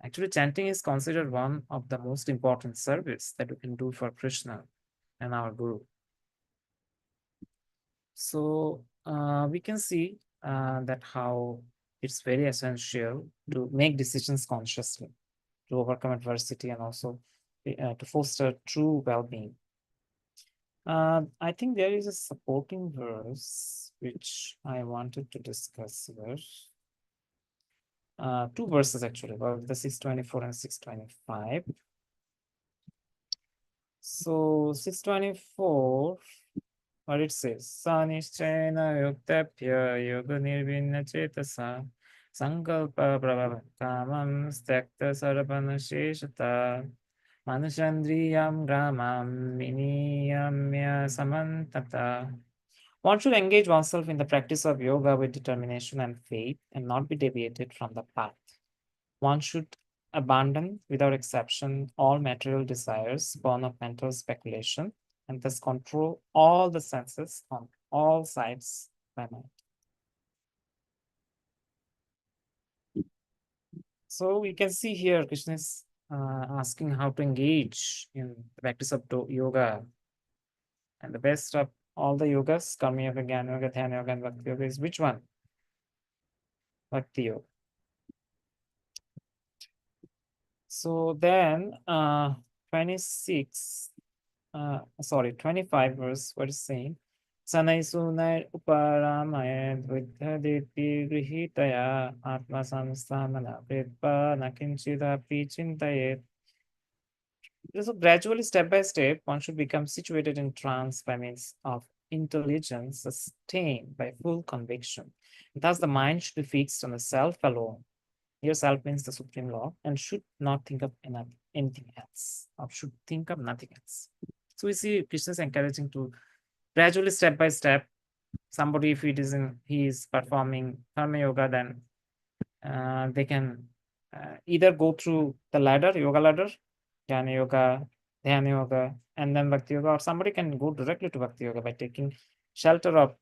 Actually, chanting is considered one of the most important service that we can do for Krishna and our Guru. So we can see that how it's very essential to make decisions consciously, to overcome adversity, and also to foster true well-being. I think there is a supporting verse which I wanted to discuss here. Two verses actually, about the 624 and 625. So 624, what it says, Sanishchena yuktapya yoga nirvinna chetasa sankalpa prabhava kamam stakta sarvana sheshata manushandriyam gramam viniyamya samantata. One should engage oneself in the practice of yoga with determination and faith and not be deviated from the path. One should abandon, without exception, all material desires born of mental speculation and thus control all the senses on all sides by mind. So we can see here Krishna is asking how to engage in the practice of yoga. And the best of all the yogas, Karma Yoga, Jnana Yoga, Dhyana Yoga, and Bhakti Yoga, is which one? Bhakti Yoga. So then 25 verse, what is saying? Sanai sunai uparamaya dvidhaditi grihitaya atma samsthamana pritpa nakinchidapi chintayet. So gradually, step by step, one should become situated in trance by means of intelligence sustained by full conviction. Thus, the mind should be fixed on the self alone. Here, self means the Supreme Law, and should not think of anything else, or should think of nothing else. So we see Krishna is encouraging to gradually, step by step. Somebody, if he is performing Karma Yoga, then they can either go through the yoga ladder, Jnana Yoga, Dhyana Yoga, and then Bhakti Yoga, or somebody can go directly to Bhakti Yoga by taking shelter of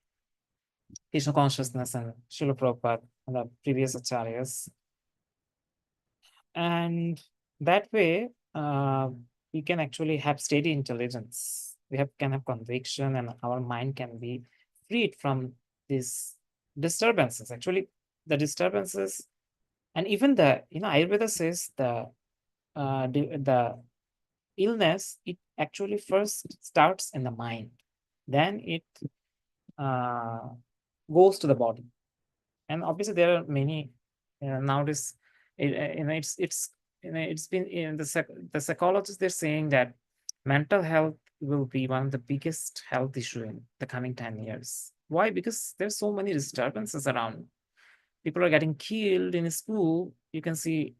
Krishna consciousness and Srila Prabhupada and the previous acharyas. And that way, we can actually have steady intelligence. Can have conviction, and our mind can be freed from these disturbances. Actually, the disturbances, and even the Ayurveda says the illness, it actually first starts in the mind, then it uh, goes to the body. And obviously there are many nowadays, it's been in the psychologists, they're saying that mental health will be one of the biggest health issue in the coming 10 years. Why? Because there's so many disturbances around. People are getting killed in school. You can see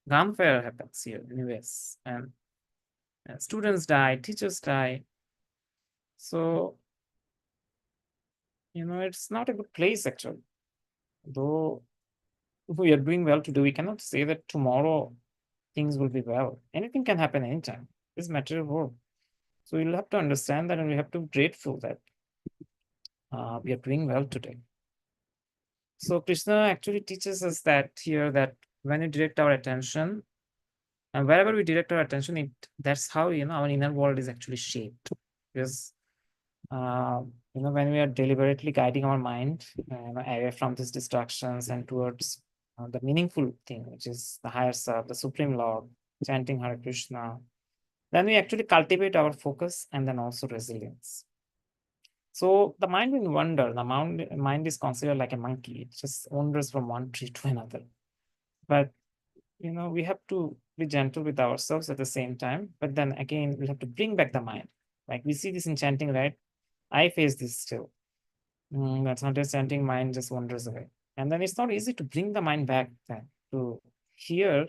gunfire happens here in US, and students die, teachers die. So it's not a good place actually. Though if we are doing well today, we cannot say that tomorrow things will be well. Anything can happen anytime. It's material world. So you'll have to understand that, and we have to be grateful that we are doing well today. So Krishna actually teaches us that here, that when we direct our attention, and wherever we direct our attention, that's how our inner world is actually shaped. Because uh, when we are deliberately guiding our mind away from these distractions and towards the meaningful thing, which is the higher self, the supreme lord, chanting Hare Krishna, then we actually cultivate our focus and then also resilience. So the mind will wander. The mind is considered like a monkey. It just wanders from one tree to another. But we have to be gentle with ourselves at the same time. But then again, we have to bring back the mind. Like we see this in chanting, right? I face this still. That's not just chanting, mind just wanders away. And then it's not easy to bring the mind back then to hear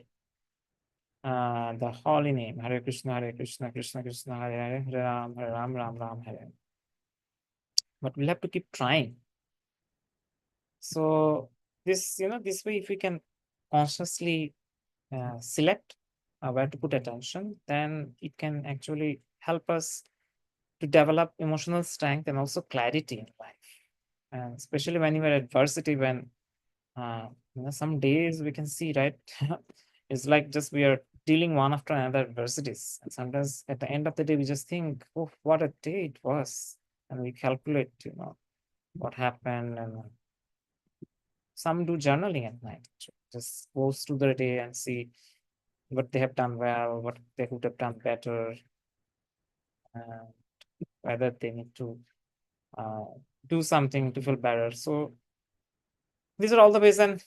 the holy name, Hare Krishna, Krishna Krishna, Hare Ram, Ram Ram, Hare. But we'll have to keep trying. So this way, if we can consciously select where to put attention, then it can actually help us to develop emotional strength and also clarity in life. And especially when you are adversity, when some days we can see, right? It's like just we are dealing one after another adversities. And sometimes at the end of the day, we just think, oh, what a day it was. And we calculate, what happened. And some do journaling at night. Just goes through the day and see what they have done well, what they could have done better, and whether they need to uh, do something to feel better. So these are all the ways. And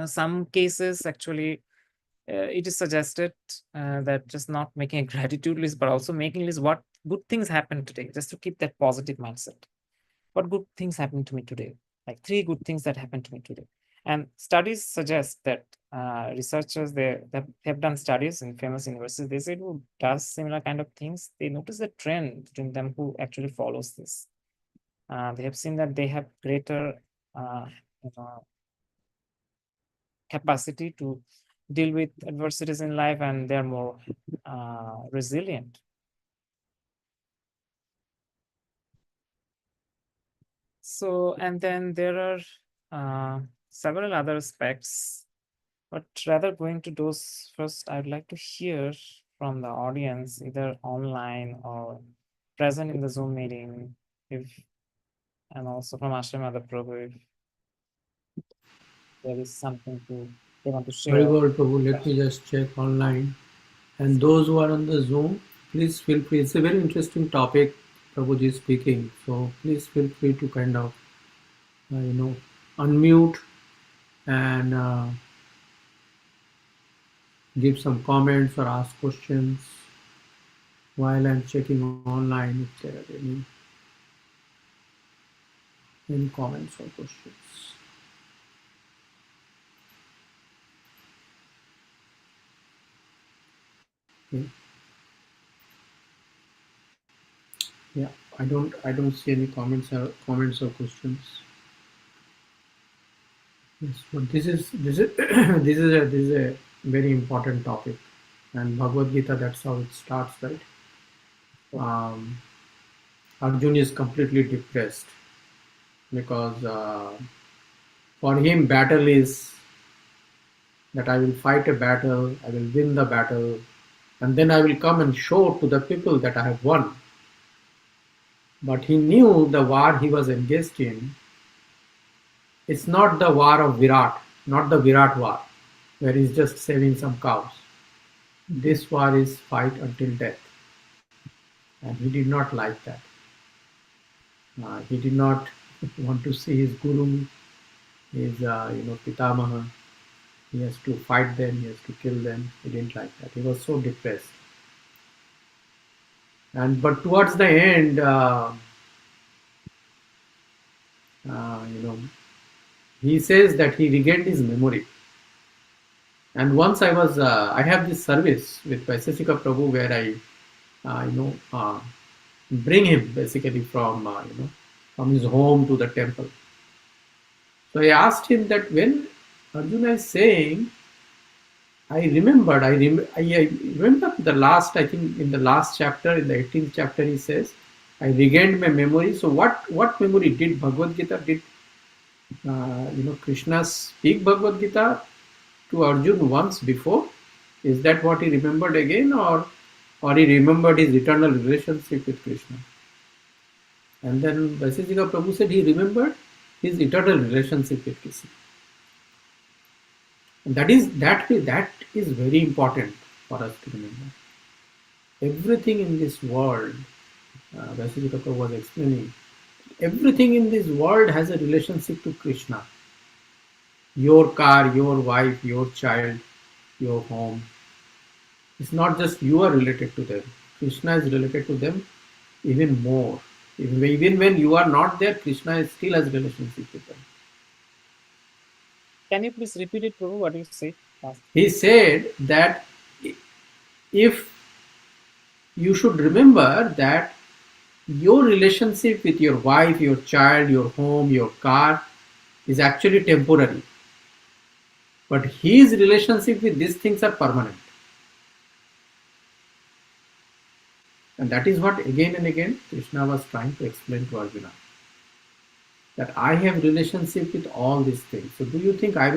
some cases actually it is suggested that just not making a gratitude list, but also making list what good things happened today, just to keep that positive mindset. What good things happened to me today? Like 3 good things that happened to me today. And studies suggest that researchers, they have done studies in famous universities. They said who does similar kind of things, they notice a trend between them who actually follows this. They have seen that they have greater you know, capacity to deal with adversities in life, and they're more resilient. So, and then there are several other aspects, but rather going to those first, I'd like to hear from the audience, either online or present in the Zoom meeting, if and also from Ashram Mother Prabhu, if there is something they want to Very share. good, Prabhu. Let me just check online. And those who are on the Zoom, please feel free. It's a very interesting topic Prabhuji is speaking. So please feel free to kind of, unmute and give some comments or ask questions while I'm checking online if there are any comments or questions. Okay. Yeah, I don't see any comments or questions. Yes, but this is a very important topic, and Bhagavad Gita, that's how it starts, right? Um, Arjun is completely depressed because for him battle is that I will fight a battle, I will win the battle, and then I will come and show to the people that I have won. But he knew the war he was engaged in. It's not the war of Virat, not the Virat war, where he's just saving some cows. This war is fight until death. And he did not like that. He did not want to see his guru, his pitamaha. He has to fight them, he has to kill them. He didn't like that. He was so depressed. And but towards the end, you know, he says that he regained his memory. And once I have this service with Vaisesika Prabhu where I, bring him basically from his home to the temple. So I asked him that when Arjuna is saying, I remember the last, I think in the last chapter, in the 18th chapter, he says, I regained my memory. So what memory did Bhagavad Gita, did Krishna speak Bhagavad Gita to Arjun once before? Is that what he remembered again, or he remembered his eternal relationship with Krishna? And then Vaisesika Prabhu said he remembered his eternal relationship with Krishna. And that is very important for us to remember. Everything in this world, Vaisesika Prabhu was explaining, everything in this world has a relationship to Krishna. Your car, your wife, your child, your home. It's not just you are related to them. Krishna is related to them even more. Even when you are not there, Krishna still has relationship with them. Can you please repeat it, Prabhu? What you say? He said that if you should remember that your relationship with your wife, your child, your home, your car is actually temporary. But his relationship with these things are permanent. And that is what again and again Krishna was trying to explain to Arjuna. That I have relationship with all these things. So do you think I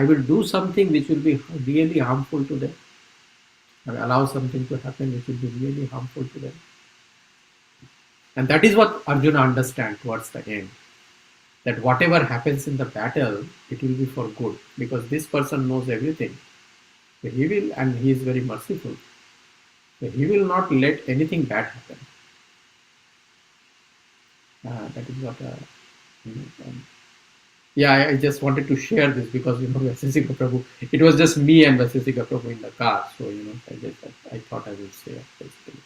will do something which will be really harmful to them? I will allow something to happen which will be really harmful to them. And that is what Arjuna understands towards the end. That whatever happens in the battle, it will be for good. Because this person knows everything. So he will, and he is very merciful. So he will not let anything bad happen. That is what. I just wanted to share this because Vaisesika Prabhu. It was just me and Vaisesika Prabhu in the car, so I thought I would say it basically.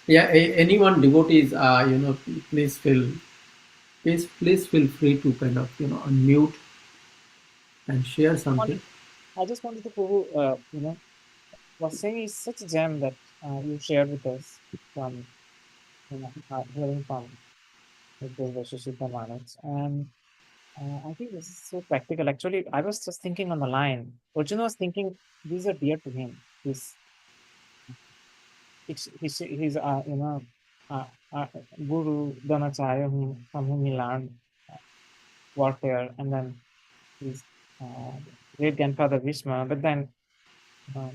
Yeah, anyone devotees, please feel free to kind of unmute and share something. I just wanted to, Prabhu, was saying is such a gem that you shared with us from hearing from the Vaisesika Maharaj. And I think this is so practical. Actually, I was just thinking on the line. Arjuna was thinking these are dear to him. His guru Dhanacharya, from whom he learned warfare, and then his great grandfather Bhishma. But then I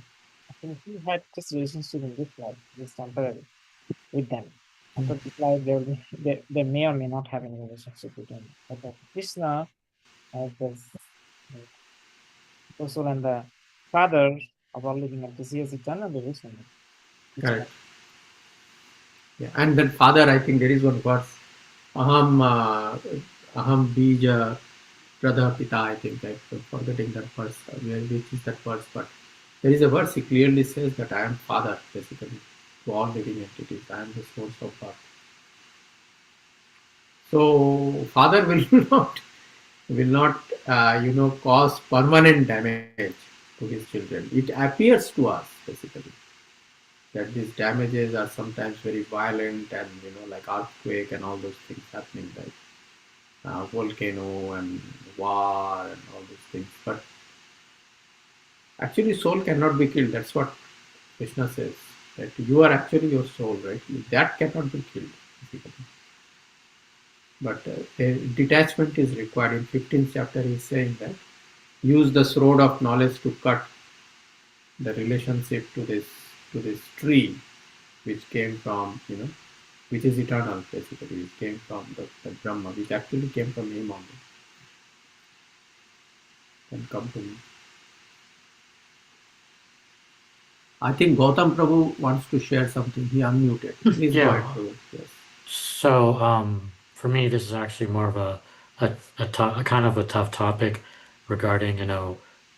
think he had just relationship in this life, this temporary, with them. After this life, they may or may not have any relationship with him. But Krishna, this soul and the father of all living entities, he has eternal relation. Correct. Yeah, and then father, I think there is one verse, aham bija Pradha Pita, I think, like forgetting that verse, which is that verse, but there is a verse, he clearly says that I am father, basically, to all living entities. I am the source of birth. So father will not cause permanent damage to his children. It appears to us basically that these damages are sometimes very violent and like earthquake and all those things happening, like volcano and war and all those things. But actually soul cannot be killed. That's what Krishna says, that you are actually your soul, right? That cannot be killed basically. but a detachment is required. In 15th chapter, he is saying that use the sword of knowledge to cut the relationship to this tree, which came from which is eternal, basically, which came from the Brahma, which actually came from him only, and come to me. I think Gautam Prabhu wants to share something. He unmuted. Please go ahead, Yeah. Prabhu. Yes. So, for me, this is actually more of a kind of a tough topic regarding,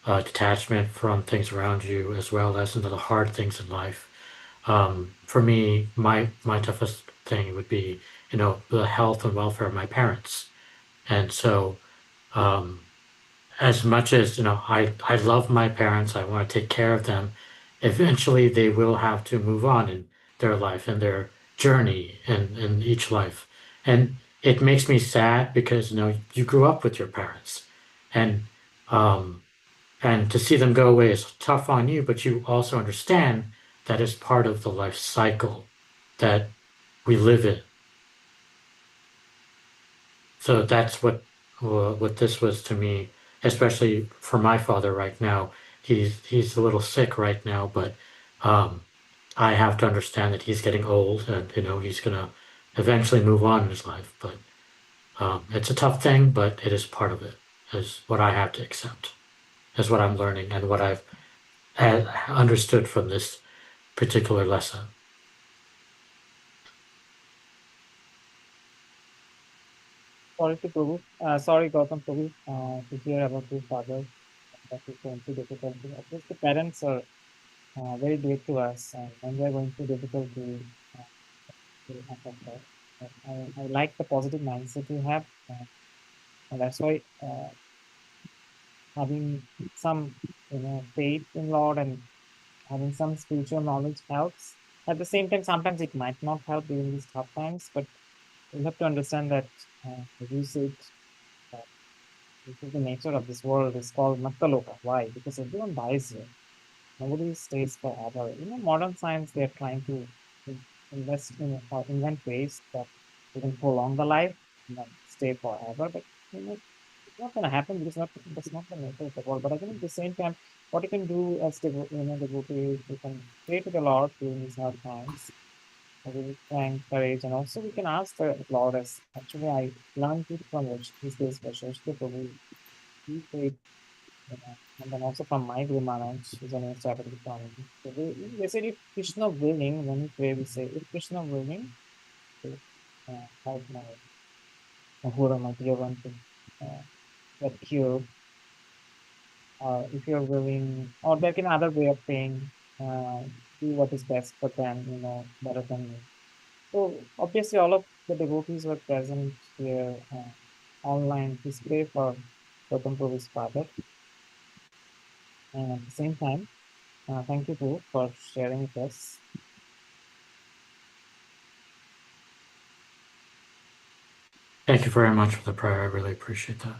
detachment from things around you as well as into the hard things in life. For me, my toughest thing would be, the health and welfare of my parents. And so, um, as much as, I love my parents, I want to take care of them. Eventually, they will have to move on in their life and their journey in each life. And it makes me sad because, you grew up with your parents, and um, and to see them go away is tough on you, but you also understand that is part of the life cycle that we live in. So that's what this was to me, especially for my father right now. He's a little sick right now, but um, I have to understand that he's getting old, and he's gonna eventually move on in his life. But it's a tough thing, but it is part of it. Is what I have to accept. Is what I'm learning and what I've understood from this particular lesson. Sorry to Prabhu. Sorry, Gautam Prabhu, to hear about your father. That is going through difficulty. Of course, the parents are very dear to us, and when they're going through difficulty, uh, will happen that. But I like the positive mindset you have, and that's why having some, faith in Lord and having some spiritual knowledge helps. At the same time, sometimes it might not help during these tough times, but you have to understand that, as you said, uh, this is the nature of this world. It's called Nakkaloka. Why? Because everyone dies here. Nobody stays forever. Modern science, they're trying to invest in or invent ways that we can prolong the life and then stay forever. But it's not going to happen because that's not the nature of the world. But I think at the same time, what you can do as devotees, you can pray to the Lord during these hard times. With strength, courage, and also we can ask the Lord. As actually I learned it from his days by Shashti Prabhu. He prayed, and then also from my Guru Maharaj, who's an established Swami. So they said, if Krishna willing, when we pray, we say, if Krishna willing, to help my Ahura, my dear one, to get cured, or if you're willing, or there can other way of praying, do what is best for them, better than me. So obviously, all of the devotees were present here online to pray for Gautam Prabhu's father. And at the same time, thank you, Prabhu, for sharing with us. Thank you very much for the prayer. I really appreciate that.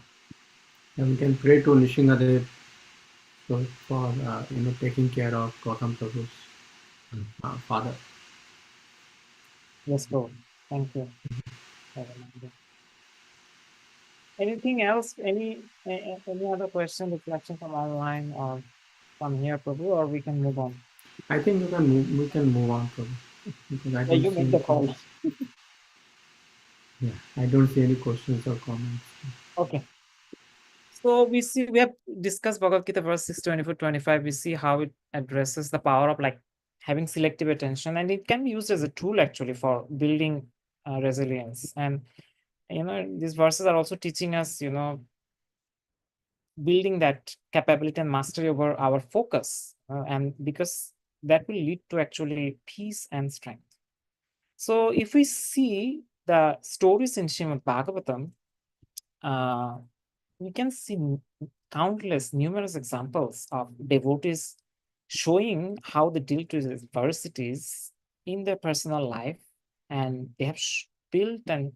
And we can pray to Nishingadev for taking care of Gautam Prabhu's Mm. father. Yes, Prabhu. Thank you. for reminding. Anything else? Any other question, reflection from online or from here, Prabhu, or we can move on? I think we can move on, Prabhu, because I Yeah, don't you see make any the call. comments. Yeah, I don't see any questions or comments. Okay. So we have discussed Bhagavad Gita verses 24-25. We see how it addresses the power of like having selective attention, and it can be used as a tool actually for building resilience. And these verses are also teaching us, building that capability and mastery over our focus, and because that will lead to actually peace and strength. So if we see the stories in Srimad Bhagavatam, uh, we can see countless, numerous examples of devotees showing how they deal with adversities in their personal life, and they have built and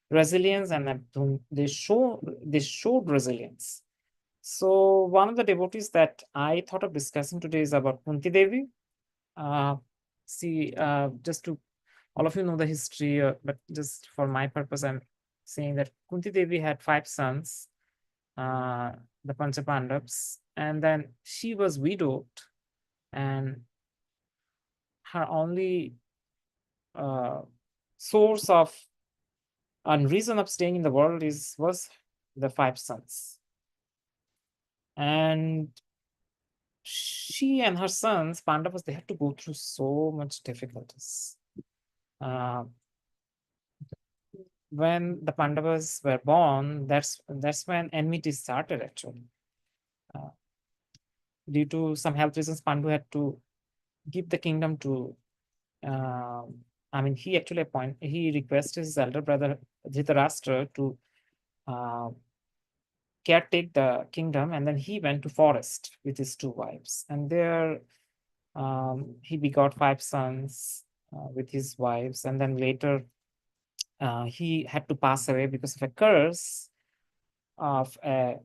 resilience, and they showed resilience. So one of the devotees that I thought of discussing today is about Kunti Devi. See, just to all of you know the history, but just for my purpose, I'm saying that Kunti Devi had 5 sons, the Panchapandavas, and then she was widowed, and her only source of and reason of staying in the world was the 5 sons. And she and her sons, Pandavas, they had to go through so much difficulties. When the Pandavas were born, that's when enmity started actually. Due to some health reasons, Pandu had to give the kingdom to. He actually he requested his elder brother Dhritarashtra to caretake the kingdom, and then he went to forest with his 2 wives, and there he begot 5 sons with his wives, and then later he had to pass away because of a curse of a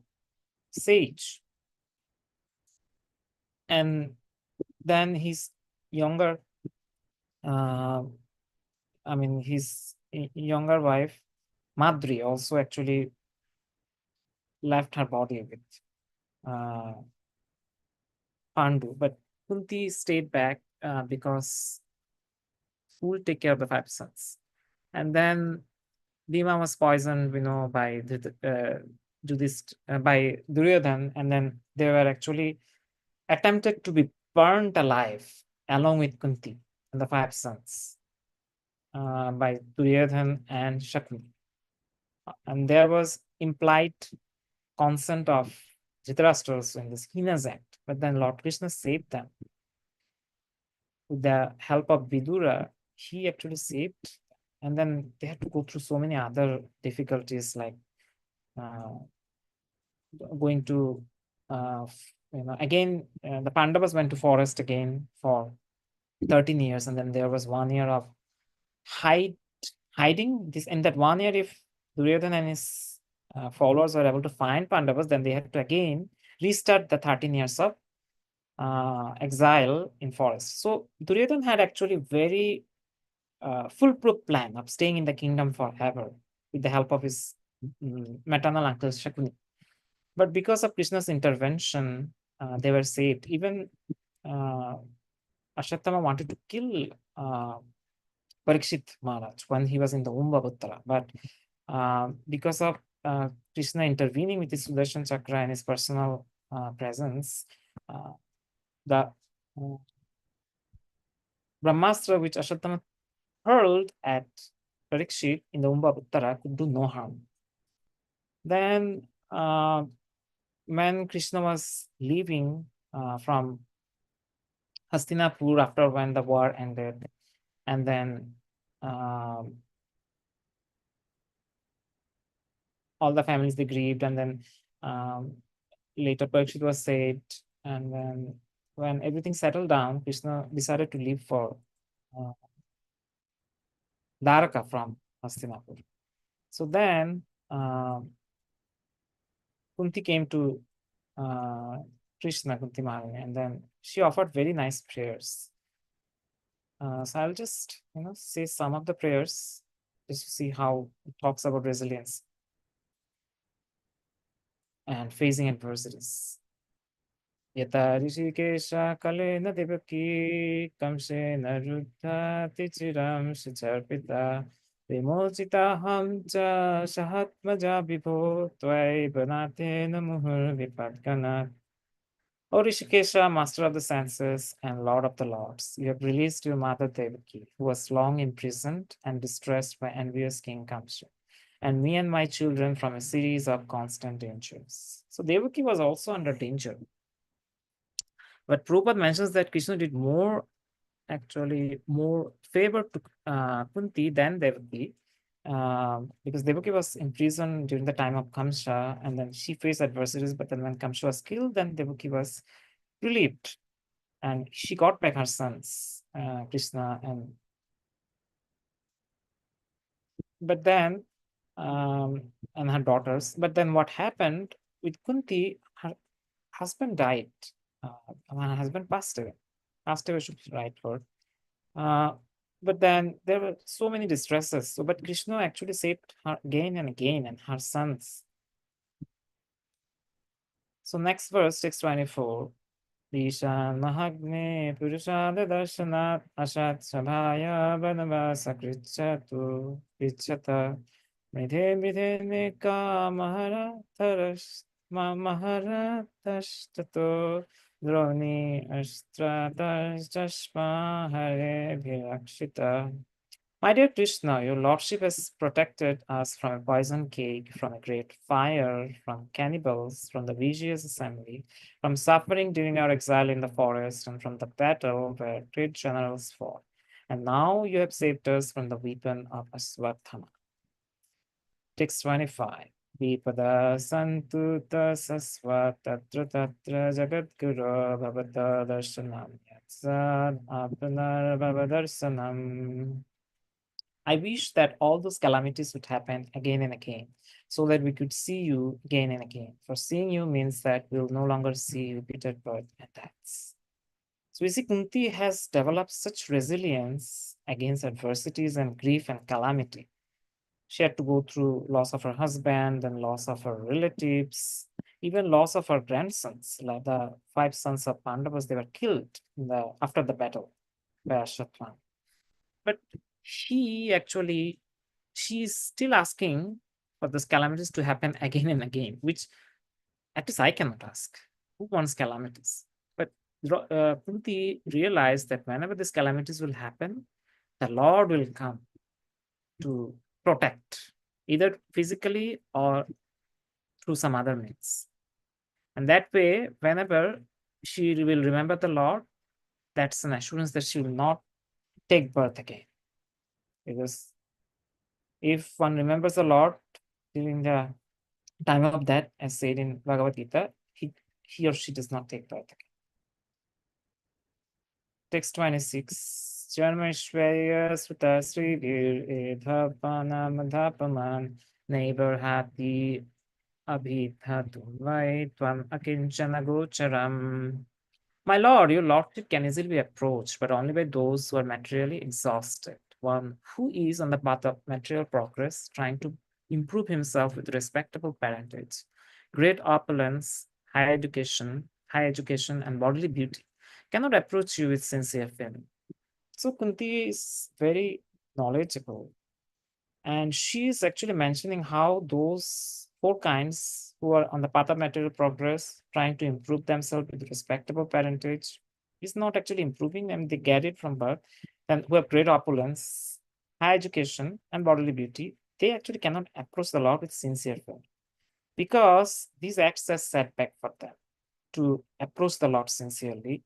sage. And then his younger his younger wife Madri also actually left her body with Pandu, but Kunti stayed back because who will take care of the 5 sons? And then Bhima was poisoned, by by Duryodhan, and then they were actually attempted to be burnt alive along with Kunti and the 5 sons by Duryodhan and Shakuni. And there was implied consent of Dhritarashtra in this heinous act, but then Lord Krishna saved them. With the help of Vidura, he actually saved, and then they had to go through so many other difficulties, like going to again the Pandavas went to forest again for 13 years, and then there was 1 year of hiding. This in that 1 year, if Duryodhana and his followers were able to find Pandavas, then they had to again restart the 13 years of exile in forest. So Duryodhana had actually very foolproof plan of staying in the kingdom forever with the help of his maternal uncle Shakuni. But because of Krishna's intervention, they were saved. Even Ashwatthama wanted to kill Parikshit Maharaj when he was in the womb of Uttara. But because of Krishna intervening with his Sudarshan Chakra and his personal presence, the Brahmastra which Ashwatthama hurled at Parikshit in the womb of Uttara could do no harm. Then when Krishna was leaving from Hastinapur after when the war ended, and then all the families they grieved, and then later Parikshit was saved, and then when everything settled down, Krishna decided to leave for Dwaraka from Hastinapur. So then Kunti came to Krishna, Kunti Mahani, and then she offered very nice prayers. So I'll just say some of the prayers just to see how it talks about resilience and facing adversities. Yata Rishikesha Kalena Devaki Kamsena Ruddhati Chiram Shicharpita Vimochitaham cha Shahatmaja Vibho Tvai Banatena Muhur Vipadkanat. O Rishikesha, master of the senses and lord of the lords, you have released your mother Devaki, who was long imprisoned and distressed by envious King Kamsa, and me and my children from a series of constant dangers. So Devaki was also under danger. But Prabhupada mentions that Krishna did more favor to Kunti than Devaki, because Devaki was imprisoned during the time of Kamsa, and then she faced adversities. But then when Kamsa was killed, then Devaki was relieved, and she got back her sons, Krishna, and her daughters. But then what happened with Kunti? Her husband died. Her husband passed away. Passed away should be the right word. But then there were so many distresses. So, but Krishna actually saved her again and again, and her sons. So next verse, 624. Ishan Mahagne Purushada Darshanat Ashat Sabhaya Banavasa Krichata Mridhe Mridhe Nika Maharatashtato Droni Ashtratash Hare Bhirakshita. My dear Krishna, your lordship has protected us from a poison cake, from a great fire, from cannibals, from the vicious assembly, from suffering during our exile in the forest, and from the battle where great generals fought. And now you have saved us from the weapon of Aswathama. Text 25. Vipada santuta sasva tatra tatra jagat guru bhavata darshanam yatsad apnar bhavadarsanam. I wish that all those calamities would happen again and again, so that we could see you again and again. For seeing you means that we'll no longer see repeated birth and deaths. So we see Kunti has developed such resilience against adversities and grief and calamity. She had to go through loss of her husband and loss of her relatives, even loss of her grandsons. Like the 5 sons of Pandavas, they were killed after the battle by Ashwatthama. But she's still asking for these calamities to happen again and again, which at least I cannot ask. Who wants calamities? But Kunti realized that whenever these calamities will happen, the Lord will come to protect, either physically or through some other means. And that way, whenever she will remember the Lord, that's an assurance that she will not take birth again. Because if one remembers the Lord during the time of death, as said in Bhagavad Gita, he or she does not take birth again. Text 26. Janmashvarya Suta Sri Vir Edhapanam Dhapaman Neighbor Hati Abhidhatu Vai Tvam Akinchana Gocharam. My lord, your lordship can easily be approached, but only by those who are materially exhausted. One who is on the path of material progress, trying to improve himself with respectable parentage, great opulence, high education, and bodily beauty, cannot approach you with sincere feeling. So Kunti is very knowledgeable, and she is actually mentioning how those 4 kinds who are on the path of material progress, trying to improve themselves with respectable parentage, is not actually improving them. They get it from birth. And who have great opulence, high education, and bodily beauty, they actually cannot approach the Lord with sincere faith, because these acts are setback for them to approach the Lord sincerely.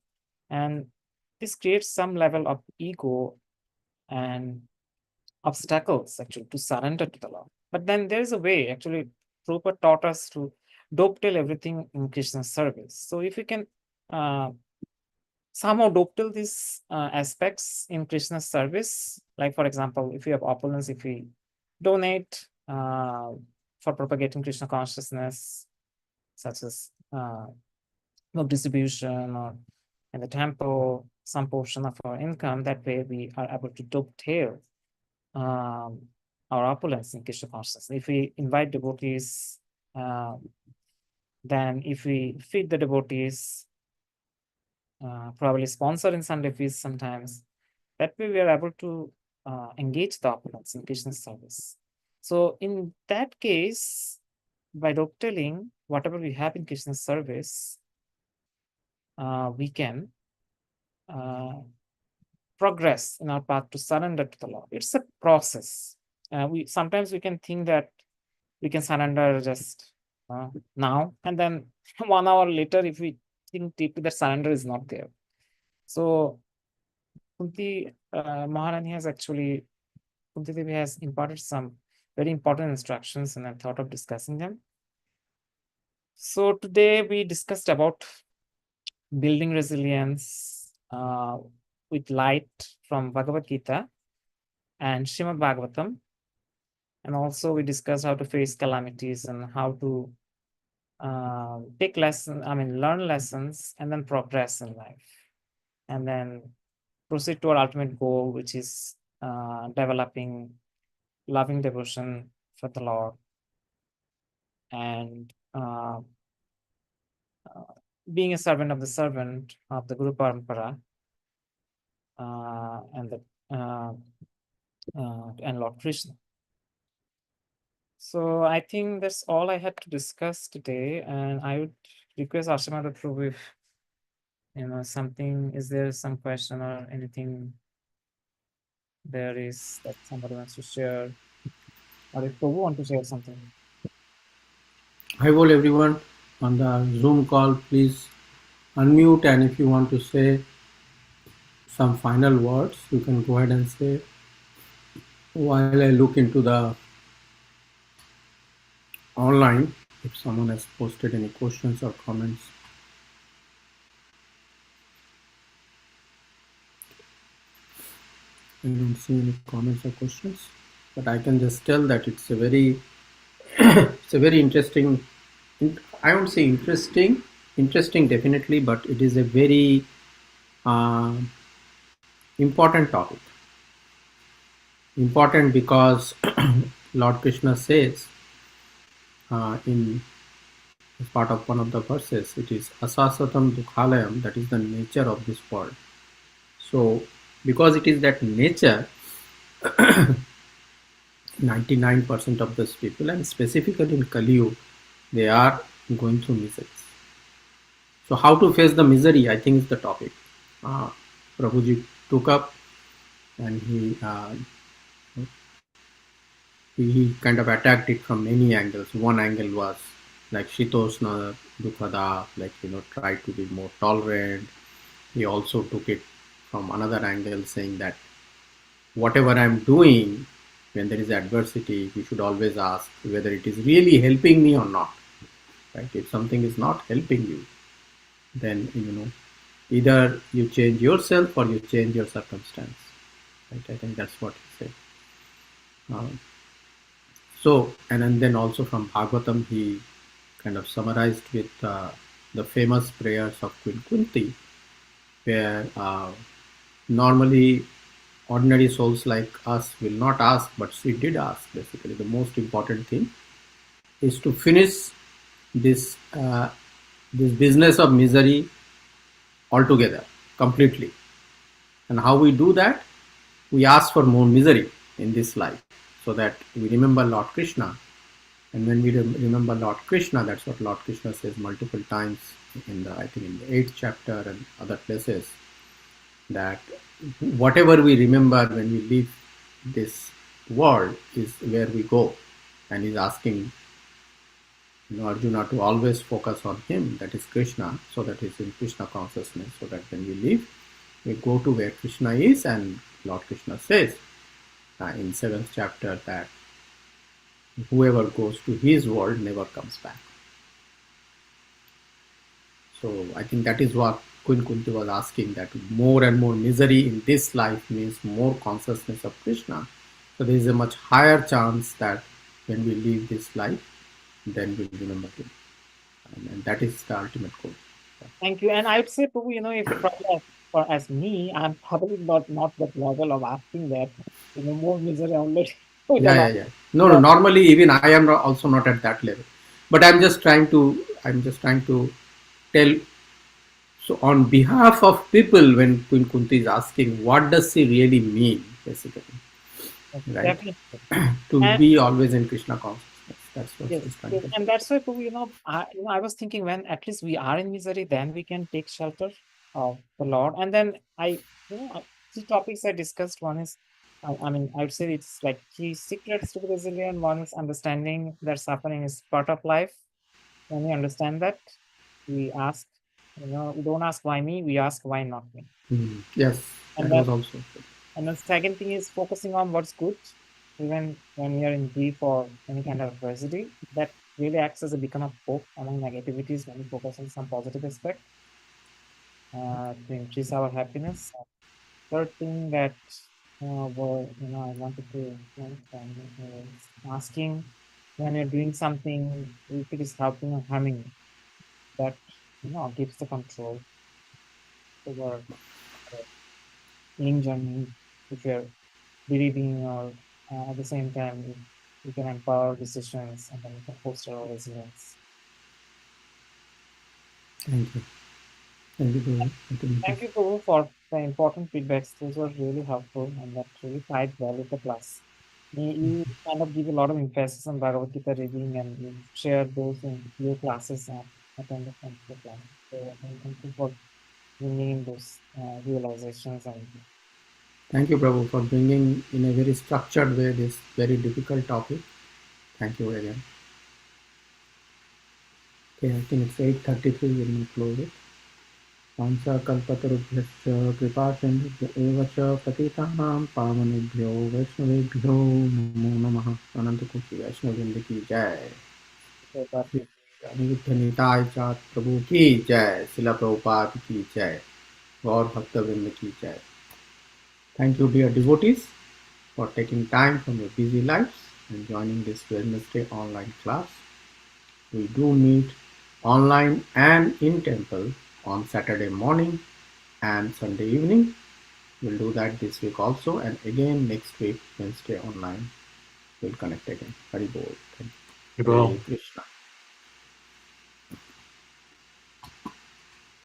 And this creates some level of ego and obstacles actually to surrender to the Lord. But then there is a way, actually, Prabhupada taught us to dovetail everything in Krishna's service. So if we can somehow dovetail these aspects in Krishna's service, like for example, if we have opulence, if we donate for propagating Krishna consciousness, such as book distribution or in the temple, some portion of our income, that way we are able to dovetail our opulence in Krishna consciousness. If we invite devotees, then if we feed the devotees, probably sponsor in Sunday feast sometimes, that way we are able to engage the opulence in Krishna's service. So in that case, by dovetailing whatever we have in Krishna's service, we can progress in our path to surrender to the Lord. It's a process. We sometimes we can think that we can surrender just now, and then 1 hour later, if we think deeply, that surrender is not there. So Kunti Maharani has actually, Kunti Devi has imparted some very important instructions, and I thought of discussing them. So today we discussed about building resilience with light from Bhagavad Gita and Srimad Bhagavatam. And also we discussed how to face calamities and how to learn lessons and then progress in life. And then proceed to our ultimate goal, which is developing loving devotion for the Lord, and uh, being a servant of the servant of the Guru Parampara, and the and Lord Krishna. So I think that's all I had to discuss today, and I would request Ashima Prabhu if something. Is there some question or anything there is that somebody wants to share, or if Prabhu want to share something? Hi, all everyone on the Zoom call. Please unmute, and if you want to say some final words, you can go ahead and say while I look into the online if someone has posted any questions or comments. I don't see any comments or questions, but I can just tell that it's a very it's a very interesting. I won't say interesting definitely, but it is a very uh, important topic. Important because Lord Krishna says in as part of one of the verses, it is asasatam dukhalayam, that is the nature of this world. So, because it is that nature, 99% of those people, and specifically in Kali, they are going through miseries. So, how to face the misery, I think, is the topic. Uh, Prabhuji took up, and he kind of attacked it from many angles. One angle was like Shitosna Dukhada, like try to be more tolerant. He also took it from another angle, saying that whatever I'm doing, when there is adversity, we should always ask whether it is really helping me or not. Right? If something is not helping you, then either you change yourself or you change your circumstance. Right? I think that's what he said. Um, and then also from Bhagavatam, he kind of summarized with the famous prayers of Queen Kunti, where normally ordinary souls like us will not ask, but she did ask. Basically, the most important thing is to finish this this business of misery altogether, completely. And how we do that? We ask for more misery in this life, so that we remember Lord Krishna. And when we remember Lord Krishna, that's what Lord Krishna says multiple times in the, I think, in the 8th chapter and other places, that whatever we remember when we leave this world is where we go. And he's asking Arjuna to always focus on him, that is Krishna, so that he's in Krishna consciousness, so that when we leave, we go to where Krishna is. And Lord Krishna says in 7th chapter that whoever goes to his world never comes back. So I think that is what Queen Kunti was asking, that more and more misery in this life means more consciousness of Krishna. So there is a much higher chance that when we leave this life, then we'll remember him. And that is the ultimate goal. Thank you. And I would say, Prabhu, if probably as me, I'm probably not that level of asking that, more misery already with a lot. Yeah. No. Normally, even I am also not at that level, but I'm just trying to. Tell. So, on behalf of people, when Queen Kunti is asking, what does she really mean, basically, right? Definitely. To And be always in Krishna consciousness. That's what yes, she's trying yes, to do. and that's why, Prabhu, I was thinking, when at least we are in misery, then we can take shelter of the Lord. And then three topics I discussed. One is, I would say it's like three secrets to be resilient. One is understanding that suffering is part of life. When we understand that, we ask, we don't ask why me, we ask why not me. Yes, And that then, was also. and the second thing is focusing on what's good, even when we are in grief or any kind of adversity. That really acts as a beacon of hope among negativities when we focus on some positive aspect to increase our happiness. Third thing that I wanted to is asking, when you're doing something, if it is helping or harming, that gives the control over the healing journey, if you're breathing, or at the same time, you can empower decisions and then you can foster our resilience. Thank you. Thank you, Prabhu. Thank you, Nitish. Thank you, Prabhu, for the important feedbacks. Those were really helpful and that really tied well with the class. You kind of give a lot of emphasis on Bhagavad Gita reading and you share those in your classes and attend the class. So thank you for bringing in those realizations and Thank you, Prabhu, for bringing in a very structured way this very difficult topic. Thank you again. Okay, I think it's 8:33. We'll close it. वाञ्छाकल्पतरुभ्यश्च कृपासिन्धुभ्य एव च पतितानां पावनेभ्यो वैष्णवेभ्यो नमो नमः। अनंतकोटि वैष्णववृंद की जय। श्री अनिरुद्ध निताय चाँद प्रभु की जय। शिला प्रभुपाद की जय। गौर भक्तवृंद की जय। Thank you, dear devotees, for taking time from your busy lives and joining this Wednesday online class. We do meet online and in temple on Saturday morning and Sunday evening. We'll do that this week also, and again next week, Wednesday online, we'll connect again. Hari Bol. Thank you. Hare Well, Krishna.